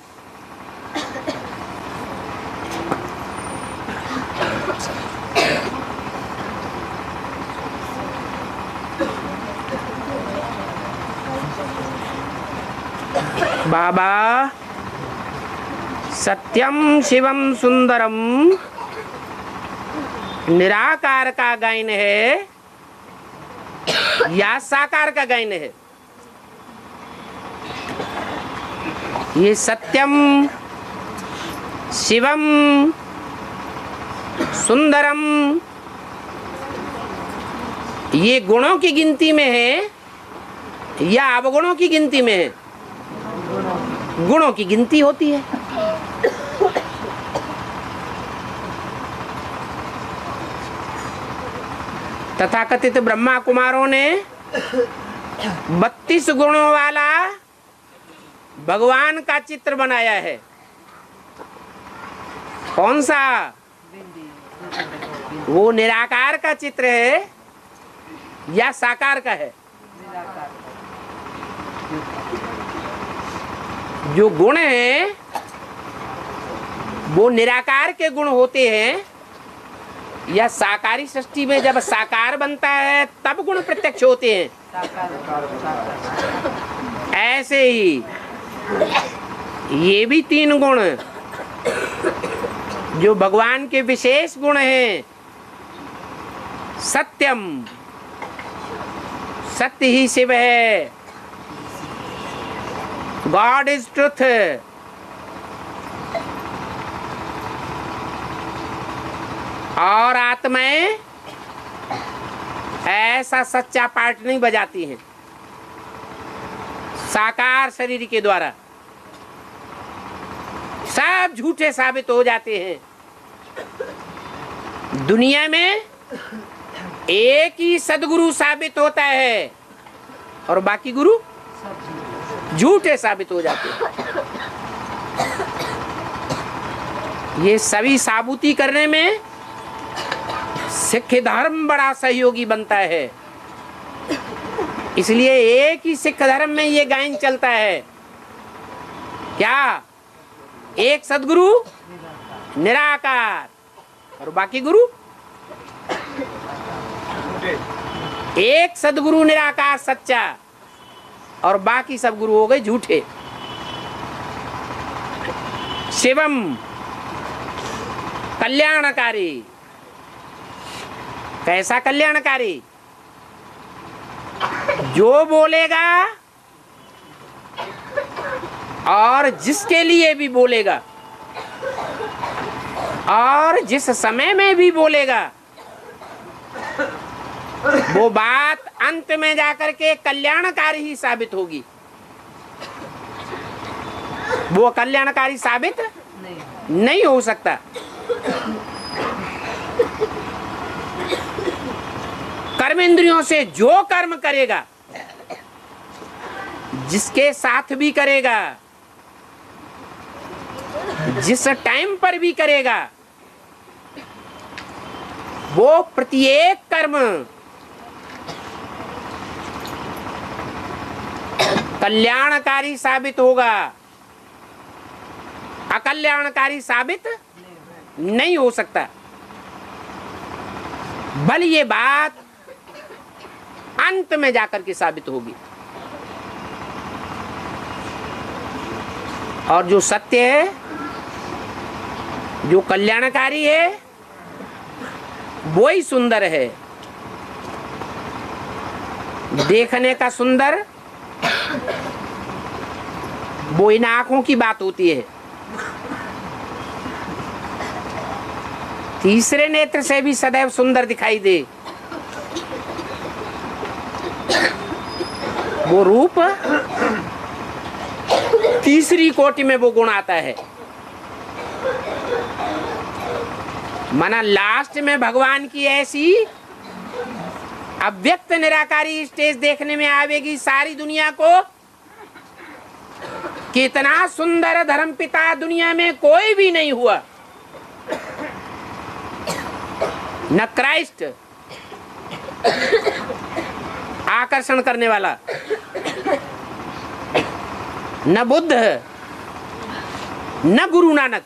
बाबा सत्यम शिवम सुंदरम निराकार का गायन है या साकार का गायन है? ये सत्यम शिवम सुंदरम ये गुणों की गिनती में है या अवगुणों की गिनती में है? गुणों की गिनती होती है। तथाकथित ब्रह्मा कुमारों ने 32 गुणों वाला भगवान का चित्र बनाया है। कौन सा? वो निराकार का चित्र है या साकार का है? जो गुण हैं वो निराकार के गुण होते हैं या साकारी सृष्टि में जब साकार बनता है तब गुण प्रत्यक्ष होते हैं? ऐसे ही ये भी 3 गुण जो भगवान के विशेष गुण हैं। सत्यम, सत्य ही शिव है, गॉड इज ट्रुथ। और आत्माएं ऐसा सच्चा पार्ट नहीं बजाती हैं साकार शरीर के द्वारा, सब झूठे साबित हो जाते हैं। दुनिया में एक ही सदगुरु साबित होता है और बाकी गुरु झूठे साबित हो जाते हैं। ये सभी साबुती करने में सिख धर्म बड़ा सहयोगी बनता है। इसलिए एक ही सिख धर्म में ये गायन चलता है, क्या? एक सदगुरु निराकार और बाकी गुरु। एक सदगुरु निराकार सच्चा और बाकी सब गुरु हो गए झूठे। शिवम कल्याणकारी। कैसा कल्याणकारी? जो बोलेगा और जिसके लिए भी बोलेगा और जिस समय में भी बोलेगा, वो बात अंत में जाकर के कल्याणकारी ही साबित होगी। वो कल्याणकारी साबित नहीं हो सकता। कर्मेंद्रियों से जो कर्म करेगा, जिसके साथ भी करेगा, जिस टाइम पर भी करेगा, वो प्रत्येक कर्म कल्याणकारी साबित होगा, अकल्याणकारी साबित नहीं हो सकता। बल ये बात अंत में जाकर के साबित होगी। और जो सत्य है, जो कल्याणकारी है, वो ही सुंदर है। देखने का सुंदर वो इन आंखों की बात होती है। तीसरे नेत्र से भी सदैव सुंदर दिखाई दे, वो रूप तीसरी कोटि में वो गुण आता है। माना लास्ट में भगवान की ऐसी अव्यक्त निराकारी स्टेज देखने में आवेगी सारी दुनिया को, कितना सुंदर धर्मपिता दुनिया में कोई भी नहीं हुआ। न क्राइस्ट आकर्षण करने वाला, न बुद्ध, न गुरु नानक।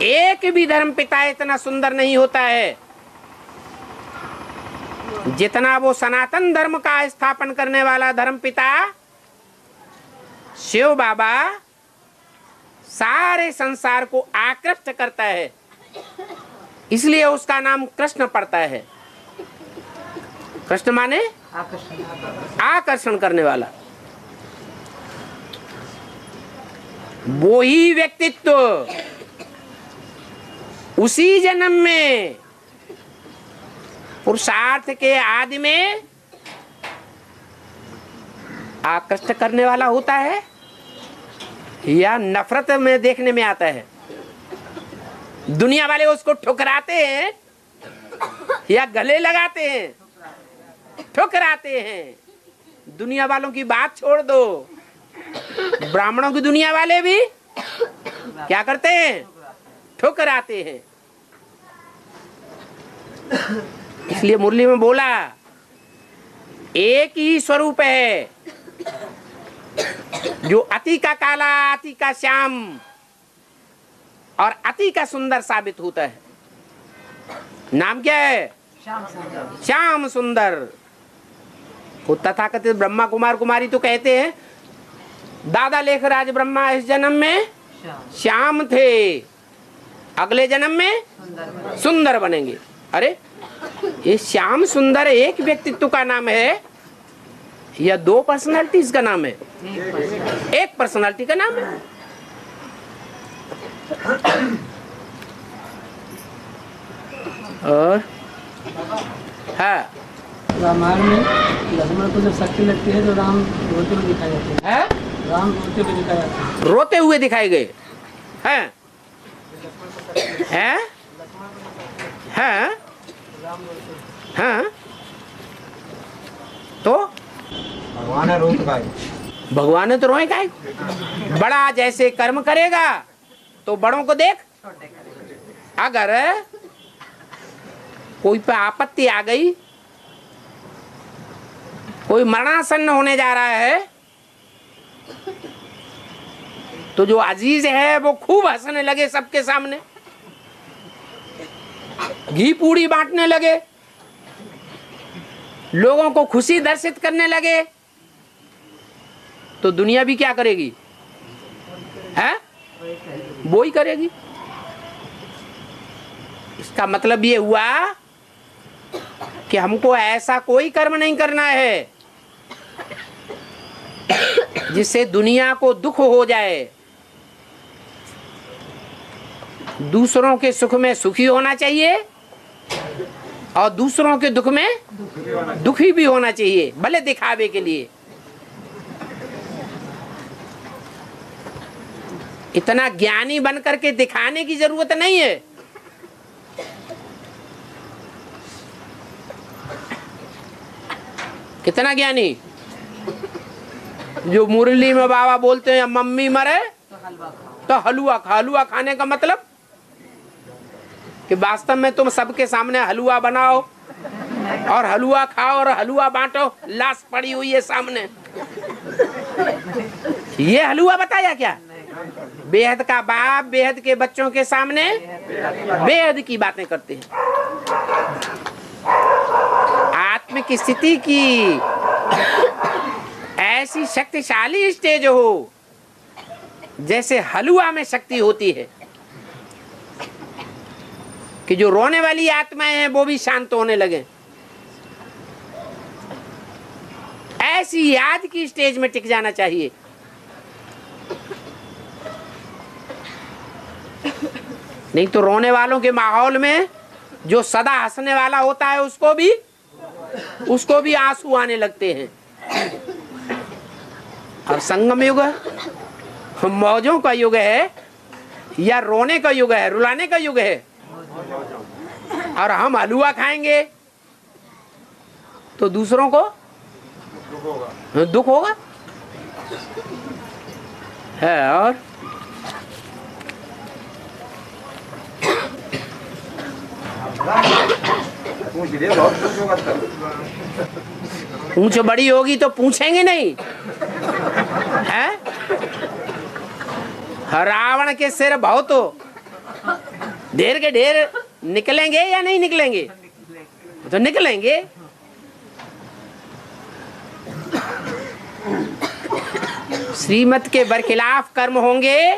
एक भी धर्मपिता इतना सुंदर नहीं होता है जितना वो सनातन धर्म का स्थापन करने वाला धर्मपिता शिव बाबा सारे संसार को आकृष्ट करता है। इसलिए उसका नाम कृष्ण पड़ता है। कृष्ण माने आकर्षण करने वाला। वो ही व्यक्तित्व उसी जन्म में पुरुषार्थ के आदि में आकृष्ट करने वाला होता है या नफरत में देखने में आता है। दुनिया वाले उसको ठुकराते हैं या गले लगाते हैं, ठुकराते हैं। दुनिया वालों की बात छोड़ दो, ब्राह्मणों की दुनिया वाले भी क्या करते हैं? ठुकराते हैं। इसलिए मुरली में बोला एक ही स्वरूप है जो अति का काला, अति का श्याम और अति का सुंदर साबित होता है। नाम क्या है? श्याम सुंदर। वो तथाकथित ब्रह्मा कुमार कुमारी तो कहते हैं दादा लेखराज ब्रह्मा इस जन्म में श्याम थे, अगले जन्म में सुंदर बनेंगे। अरे ये श्याम सुंदर एक व्यक्तित्व का नाम है या दो पर्सनालिटीज का नाम है? एक पर्सनालिटी का नाम है। और हाँ, रामायण में लक्ष्मण को जब शक्ति लगती है तो राम रोते हुए दिखाए जाते हैं। राम रोते हुए दिखाए जाते हैं। रोते हुए दिखाए गए हैं? हैं? हैं? हाँ, तो भगवान है रोक का भगवान ने तो रोए का बड़ा जैसे कर्म करेगा तो बड़ों को देख। अगर कोई पे आपत्ति आ गई, कोई मरणासन्न होने जा रहा है, तो जो अजीज है वो खूब हंसने लगे सबके सामने, घी पूड़ी बांटने लगे, लोगों को खुशी दर्शित करने लगे, तो दुनिया भी क्या करेगी? है वो ही करेगी। इसका मतलब ये हुआ कि हमको ऐसा कोई कर्म नहीं करना है जिससे दुनिया को दुख हो जाए। दूसरों के सुख में सुखी होना चाहिए और दूसरों के दुख में दुखी भी होना चाहिए, भले दिखावे के लिए। इतना ज्ञानी बन करके दिखाने की जरूरत नहीं है। कितना ज्ञानी जो मुरली में बाबा बोलते हैं मम्मी मरे तो हलवा खा। हलवा खाने का मतलब कि वास्तव में तुम सबके सामने हलवा बनाओ और हलवा खाओ और हलवा बांटो। लाश पड़ी हुई है सामने, ये हलवा बताया क्या? बेहद का बाप बेहद के बच्चों के सामने बेहद की बातें करते हैं। आत्मिक स्थिति की ऐसी शक्तिशाली स्टेज हो जैसे हलवा में शक्ति होती है कि जो रोने वाली आत्माएं हैं वो भी शांत होने लगे। ऐसी याद की स्टेज में टिक जाना चाहिए। नहीं तो रोने वालों के माहौल में जो सदा हंसने वाला होता है उसको भी आंसू आने लगते हैं। अब संगम युग मौजों का युग है या रोने का युग है, रुलाने का युग है? और हम हलवा खाएंगे तो दूसरों को दुख होगा है। और पूंछ बड़ी होगी तो पूछेंगे नहीं है? रावण के सिर बहुत हो, ढेर के ढेर निकलेंगे या नहीं निकलेंगे? तो निकलेंगे। श्रीमत के बरखिलाफ कर्म होंगे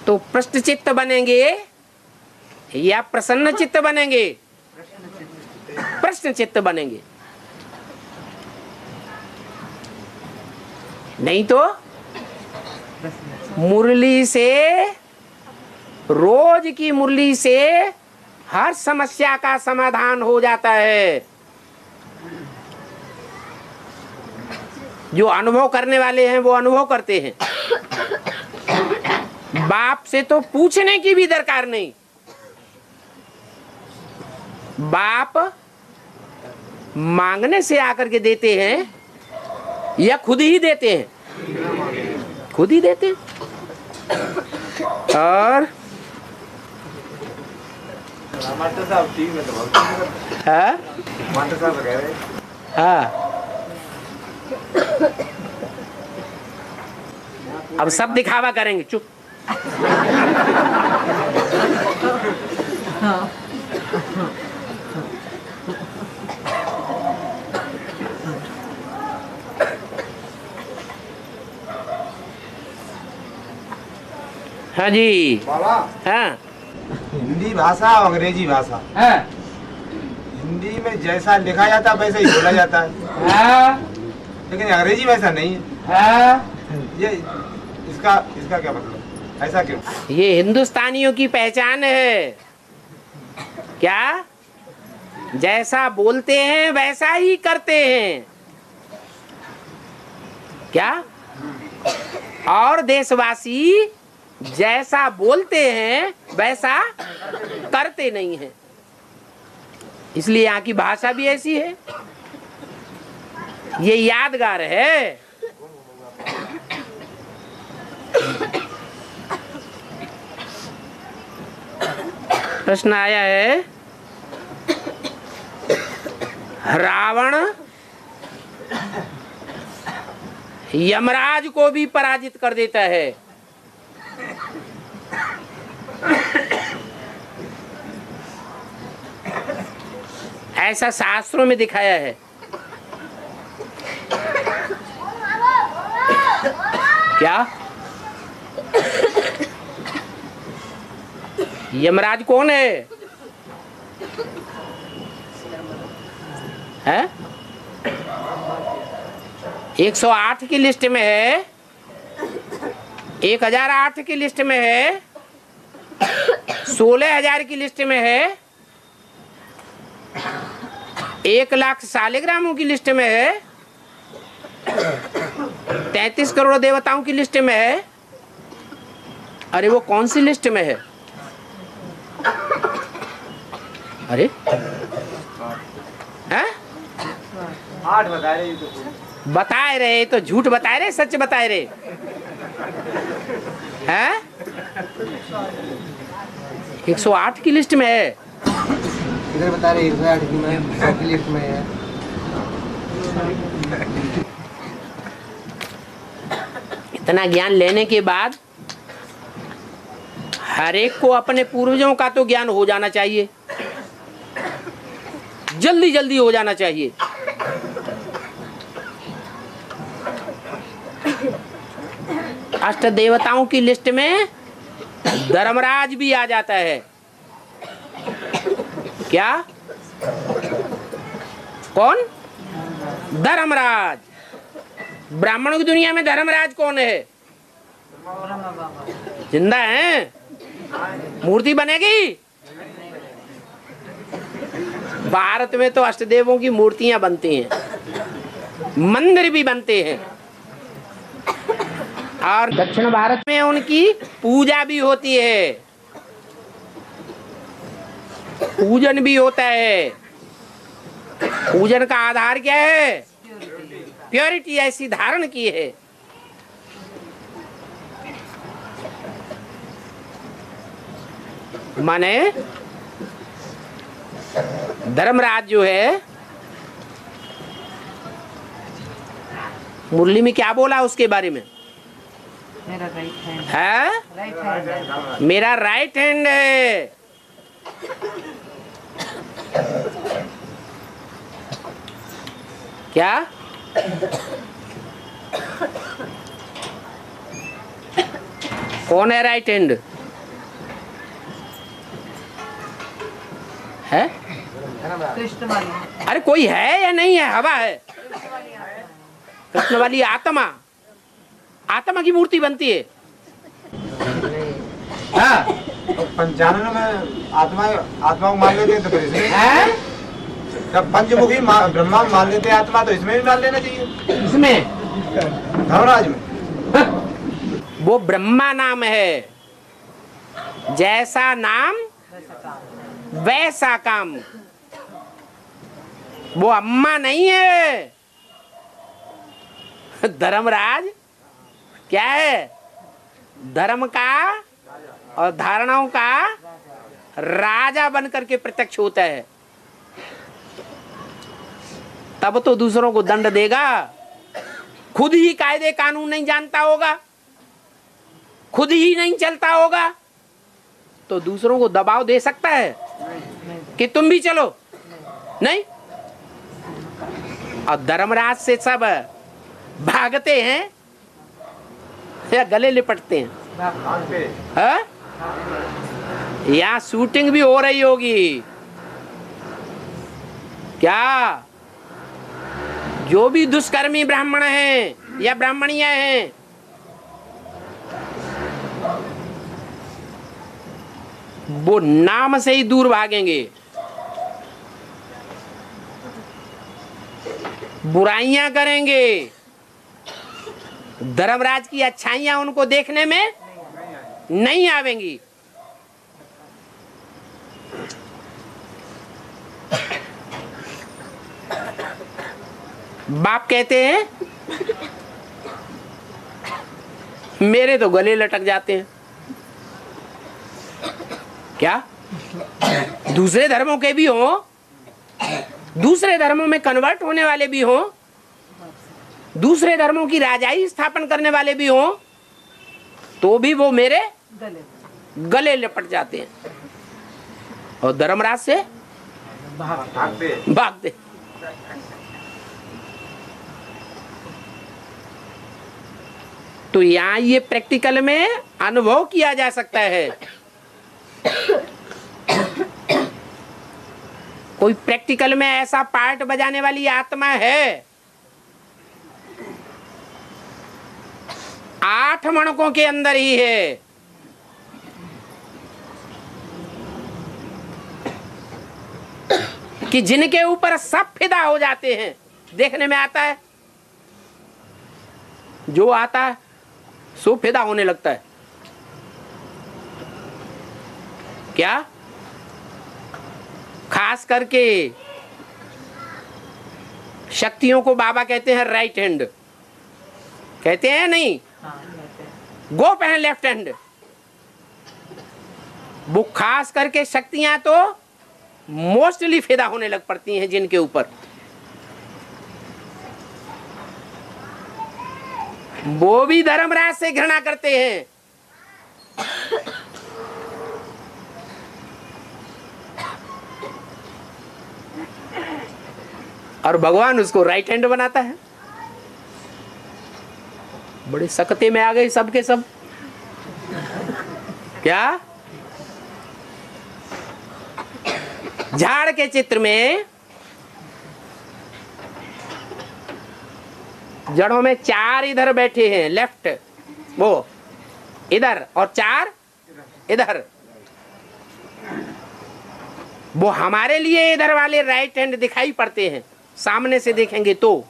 तो प्रश्न चित्त बनेंगे या प्रसन्न चित्त बनेंगे? प्रश्न चित्त बनेंगे। नहीं तो मुरली से, रोज की मुरली से हर समस्या का समाधान हो जाता है। जो अनुभव करने वाले हैं वो अनुभव करते हैं। बाप से तो पूछने की भी दरकार नहीं। बाप मांगने से आकर के देते हैं या खुद ही देते हैं? खुद ही देते हैं। और हाँ अब सब दिखावा करेंगे। चुप। हाँ जी बाबा। हाँ हिंदी भाषा और अंग्रेजी भाषा, हाँ हिंदी में जैसा लिखा जाता है वैसे ही बोला जाता है, हाँ लेकिन अंग्रेजी वैसा नहीं है। हाँ। ये इसका क्या मतलब, ऐसा क्यों? ये हिंदुस्तानियों की पहचान है। क्या? जैसा बोलते हैं वैसा ही करते हैं। क्या? और देशवासी जैसा बोलते हैं वैसा करते नहीं हैं। इसलिए यहाँ की भाषा भी ऐसी है। ये यादगार है। प्रश्न आया है, रावण यमराज को भी पराजित कर देता है। ऐसा शास्त्रों में दिखाया है। क्या यमराज कौन है? 108 की लिस्ट में है, 1008 की लिस्ट में है, 16,000 की लिस्ट में है, 1,00,000 शालिग्रामों की लिस्ट में है, 33 करोड़ देवताओं की लिस्ट में है। अरे वो कौन सी लिस्ट में है? अरे हैं? 8 बता रहे तो बता रहे तो झूठ बता रहे, सच बता रहे हैं? 108 की लिस्ट में है। इधर बता रहे 108 की में 100 की लिस्ट में है। इतना ज्ञान लेने के बाद हर एक को अपने पूर्वजों का तो ज्ञान हो जाना चाहिए, जल्दी जल्दी हो जाना चाहिए। अष्ट देवताओं की लिस्ट में धर्मराज भी आ जाता है। क्या? कौन? धर्मराज। ब्राह्मणों की दुनिया में धर्मराज कौन है? जिंदा है? मूर्ति बनेगी? भारत में तो अष्टदेवों की मूर्तियां बनती हैं, मंदिर भी बनते हैं, और दक्षिण भारत में उनकी पूजा भी होती है, पूजन भी होता है। पूजन का आधार क्या है? प्योरिटी ऐसी धारण की है। माने धर्मराज जो है, मुरली में क्या बोला उसके बारे में? मेरा राइट हैंड है, मेरा राइट हैंड है। क्या? कौन है राइट हैंड? है? कृष्ण वाली। अरे कोई है या नहीं है? हवा है। कृष्ण वाली आत्मा, आत्मा की मूर्ति बनती है। हाँ, 95 में आत्मा को मान लेते हैं तो फिर इसमें है? जब पंचमुखी ब्रह्मा मान लेते हैं आत्मा, तो इसमें भी मान लेना चाहिए। इसमें धर्मराज में वो ब्रह्मा नाम है, जैसा नाम वैसा काम। वो अम्मा नहीं है। धर्मराज क्या है? धर्म का और धारणाओं का राजा बनकर के प्रत्यक्ष होता है। तब तो दूसरों को दंड देगा। खुद ही कायदे कानून नहीं जानता होगा, खुद ही नहीं चलता होगा, तो दूसरों को दबाव दे सकता है कि तुम भी चलो? नहीं। और धर्मराज से सब भागते हैं या गले लिपटते हैं? हाँ? यहाँ शूटिंग भी हो रही होगी क्या? जो भी दुष्कर्मी ब्राह्मण हैं या ब्राह्मणियां हैं, वो नाम से ही दूर भागेंगे। बुराइयां करेंगे। धर्मराज की अच्छाइयां उनको देखने में नहीं आवेंगी। बाप कहते हैं मेरे तो गले लटक जाते हैं। क्या दूसरे धर्मों के भी हो, दूसरे धर्मों में कन्वर्ट होने वाले भी हो, दूसरे धर्मों की राजाई स्थापन करने वाले भी हो, तो भी वो मेरे गले लपट जाते हैं और धर्मराज से भागते। तो यहां ये प्रैक्टिकल में अनुभव किया जा सकता है। कोई प्रैक्टिकल में ऐसा पार्ट बजाने वाली आत्मा है? 8 मणकों के अंदर ही है। कि जिनके ऊपर सब फिदा हो जाते हैं। देखने में आता है, जो आता है सो फिदा होने लगता है। क्या? खास करके शक्तियों को बाबा कहते हैं राइट हैंड, कहते हैं नहीं, गो पहन लेफ्ट हैंड। वो खास करके शक्तियां तो मोस्टली फिदा होने लग पड़ती हैं जिनके ऊपर। वो भी धर्मराज से घृणा करते हैं। और भगवान उसको राइट हैंड बनाता है। बड़े सकते में आ गए सब के सब। क्या? झाड़ के चित्र में जड़ों में 4 इधर बैठे हैं, लेफ्ट वो इधर और 4 इधर। वो हमारे लिए इधर वाले राइट हैंड दिखाई पड़ते हैं सामने से देखेंगे तो,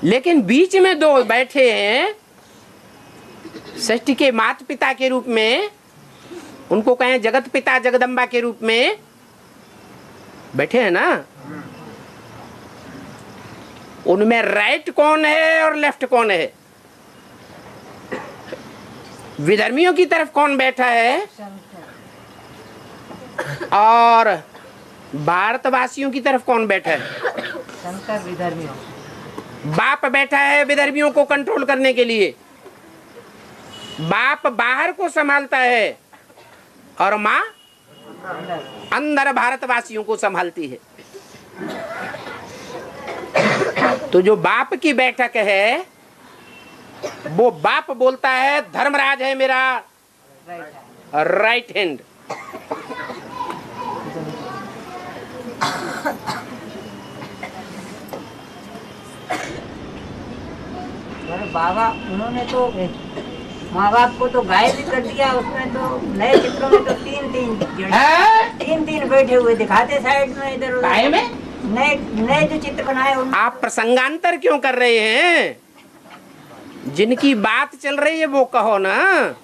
लेकिन बीच में 2 बैठे हैं सृष्टि के माता पिता के रूप में, उनको कहें जगत पिता जगदम्बा के रूप में बैठे हैं ना। उनमें राइट कौन है और लेफ्ट कौन है? विधर्मियों की तरफ कौन बैठा है और भारतवासियों की तरफ कौन बैठा है? शंकर विधर्मियों। बाप बैठा है विधर्मियों को कंट्रोल करने के लिए। बाप बाहर को संभालता है और माँ अंदर भारतवासियों को संभालती है। तो जो बाप की बैठक है वो बाप बोलता है धर्मराज है मेरा राइट हैंड। अरे बाबा उन्होंने तो माँ बाप को तो गायब भी कर दिया। उसमें तो नए चित्रों में तो 3-3 बैठे हुए दिखाते साइड में इधर उधर। में नए जो चित्र बनाए उनमें आप प्रसंगांतर क्यों कर रहे हैं? जिनकी बात चल रही है वो कहो ना।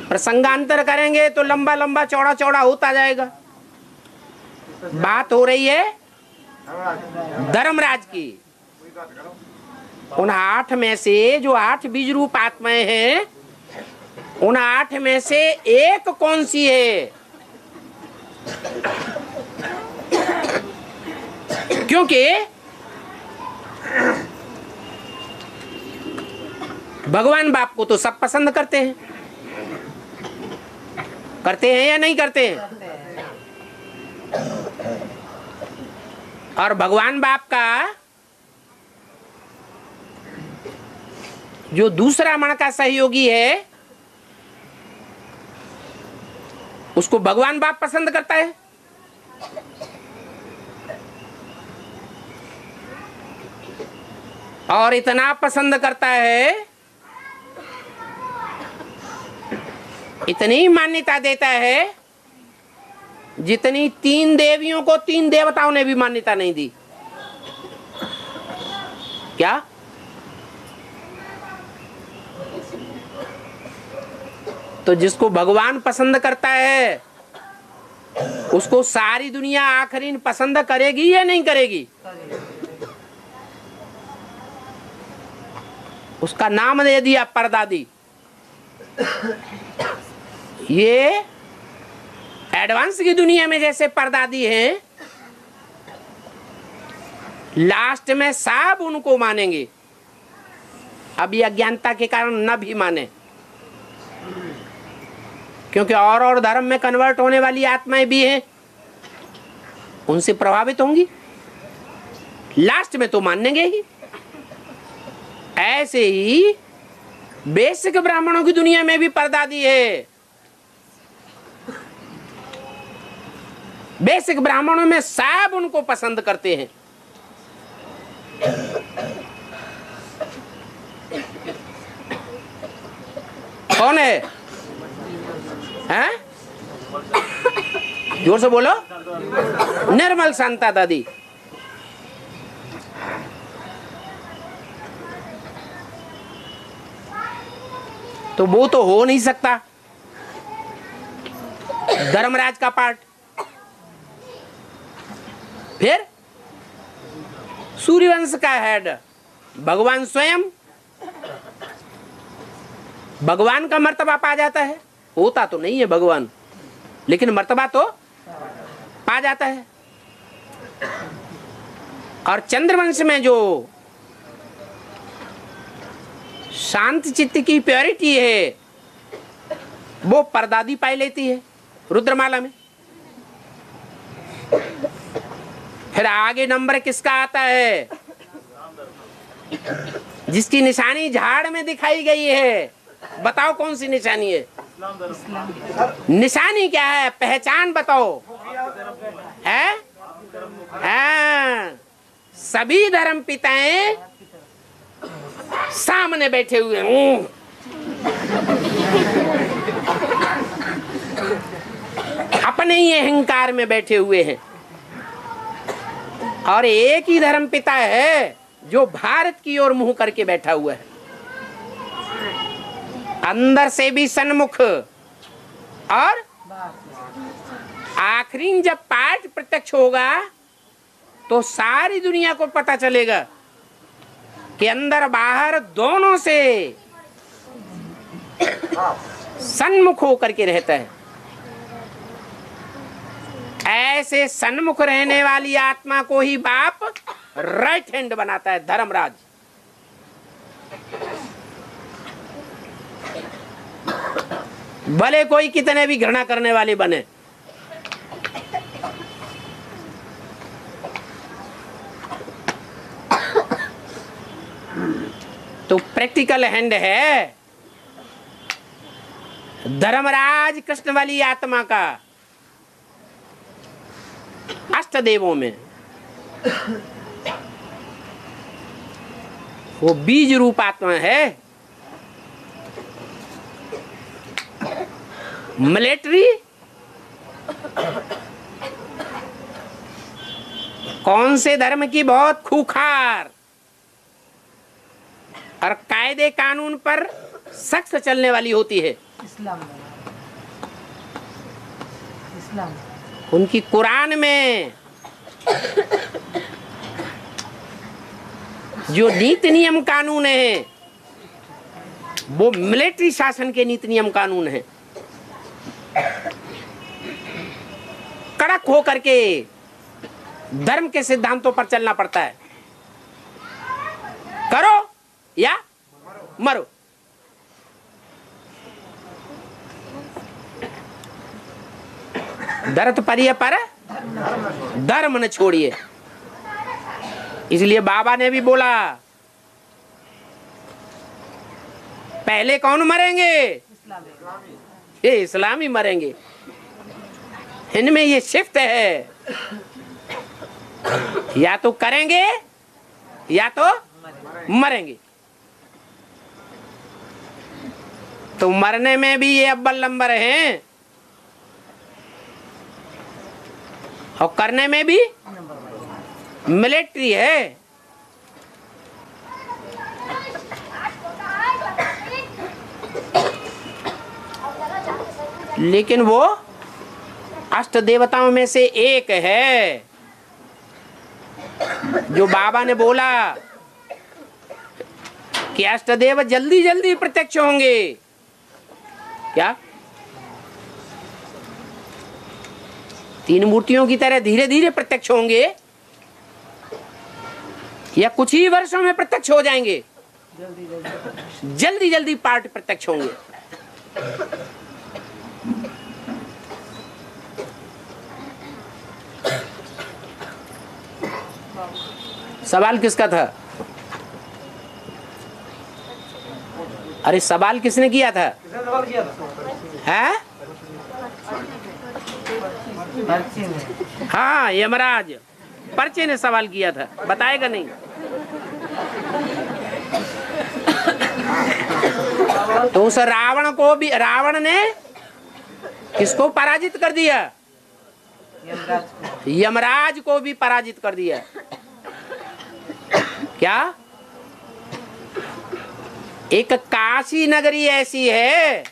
प्रसंगांतर करेंगे तो लंबा लंबा चौड़ा चौड़ा होता जाएगा। बात हो रही है धर्मराज की। उन 8 में से जो 8 बीज रूप आत्माएं हैं, उन 8 में से एक कौन सी है? क्योंकि भगवान बाप को तो सब पसंद करते हैं। करते हैं या नहीं करते हैं? और भगवान बाप का जो दूसरा मण का सहयोगी है उसको भगवान बाप पसंद करता है। और इतना पसंद करता है, इतनी मान्यता देता है जितनी 3 देवियों को 3 देवताओं ने भी मान्यता नहीं दी। क्या? तो जिसको भगवान पसंद करता है उसको सारी दुनिया आखिरीन पसंद करेगी या नहीं करेगी? उसका नाम दे दिया परदादी। ये एडवांस की दुनिया में जैसे परदादी हैं, लास्ट में सब उनको मानेंगे। अभी अज्ञानता के कारण न भी माने, क्योंकि और धर्म में कन्वर्ट होने वाली आत्माएं भी हैं, उनसे प्रभावित होंगी, लास्ट में तो मानेंगे ही। ऐसे ही बेसिक ब्राह्मणों की दुनिया में भी परदादी है। बेसिक ब्राह्मणों में सब उनको पसंद करते हैं। कौन है? हैं? जोर से बोलो। निर्मल शांता दादी। तो वो तो हो नहीं सकता। धर्मराज का पार्ट, फिर सूर्यवंश का हेड भगवान स्वयं, भगवान का मर्तबा पा जाता है। होता तो नहीं है भगवान, लेकिन मर्तबा तो पा जाता है। और चंद्रवंश में जो शांत चित्त की प्योरिटी है, वो परदादी पाई लेती है रुद्रमाला में। फिर आगे नंबर किसका आता है? जिसकी निशानी झाड़ में दिखाई गई है। बताओ कौन सी निशानी है? निशानी क्या है? पहचान बताओ। है? हाँ, सभी धर्म पिताएं सामने बैठे हुए हैं। अपने ही अहंकार में बैठे हुए हैं। और एक ही धर्म पिता है जो भारत की ओर मुंह करके बैठा हुआ है, अंदर से भी सन्मुख। और आखिरी जब पाठ प्रत्यक्ष होगा तो सारी दुनिया को पता चलेगा कि अंदर बाहर दोनों से सन्मुख होकर के रहता है। ऐसे सन्मुख रहने वाली आत्मा को ही बाप राइट हैंड बनाता है, धर्मराज। भले कोई कितने भी घृणा करने वाले बने। तो प्रैक्टिकल हैंड है धर्मराज कृष्ण वाली आत्मा का अष्टदेवों में। वो बीज रूप आत्मा है। मिलिट्री कौन से धर्म की बहुत खूंखार और कायदे कानून पर सख्त चलने वाली होती है? इस्लाम। इस्लाम उनकी कुरान में जो नीति नियम कानून है वो मिलिट्री शासन के नीति नियम कानून है। कड़क होकर के धर्म के सिद्धांतों पर चलना पड़ता है। करो या मरो। दर्द परिये पर धर्म न छोड़िए। इसलिए बाबा ने भी बोला, पहले कौन मरेंगे? ये इस्लामी मरेंगे। इनमें ये शिफ्ट है, या तो करेंगे या तो मरेंगे। तो मरने में भी ये अव्वल नंबर हैं और करने में भी मिलिट्री है। लेकिन वो अष्ट देवताओं में से एक है जो बाबा ने बोला कि अष्टदेव जल्दी जल्दी प्रत्यक्ष होंगे। क्या? तीन मूर्तियों की तरह धीरे धीरे प्रत्यक्ष होंगे या कुछ ही वर्षों में प्रत्यक्ष हो जाएंगे? जल्दी जल्दी पार्ट प्रत्यक्ष होंगे। सवाल किसका था? अरे सवाल किसने किया था? है? हाँ, यमराज पर्चे ने सवाल किया था। बताएगा नहीं? तो उस रावण को भी, रावण ने किसको पराजित कर दिया? यमराज को भी पराजित कर दिया। क्या? एक काशी नगरी ऐसी है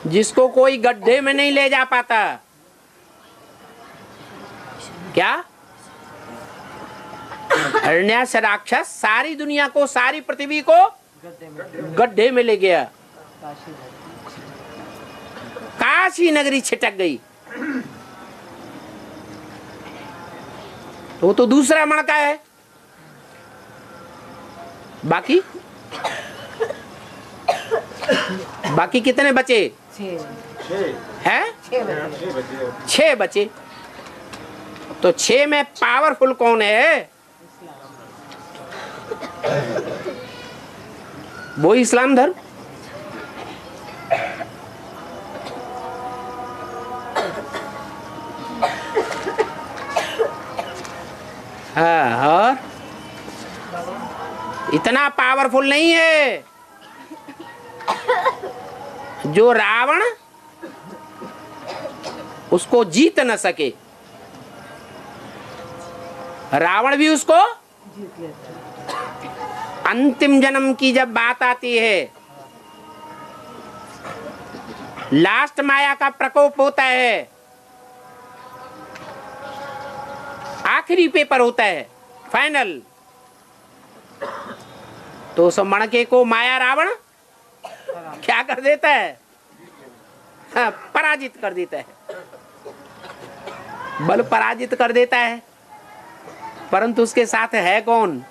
जिसको कोई गड्ढे में नहीं ले जा पाता। क्या? हिरण्याक्ष राक्षस सारी दुनिया को, सारी पृथ्वी को गड्ढे में ले गया। काशी नगरी छिटक गई। वो तो दूसरा मणका है। बाकी बाकी कितने बचे? हैं? 6 बचे। तो 6 में पावरफुल कौन है? वो इस्लाम धर्म। हाँ, और इतना पावरफुल नहीं है जो रावण उसको जीत न सके। रावण भी उसको, अंतिम जन्म की जब बात आती है, लास्ट माया का प्रकोप होता है, आखिरी पेपर होता है, फाइनल, तो उस मणके को माया रावण क्या कर देता है? हाँ, पराजित कर देता है। बल पराजित कर देता है, परंतु उसके साथ है कौन?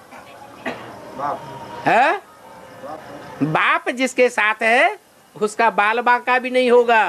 है? बाप जिसके साथ है उसका बाल बांका भी नहीं होगा।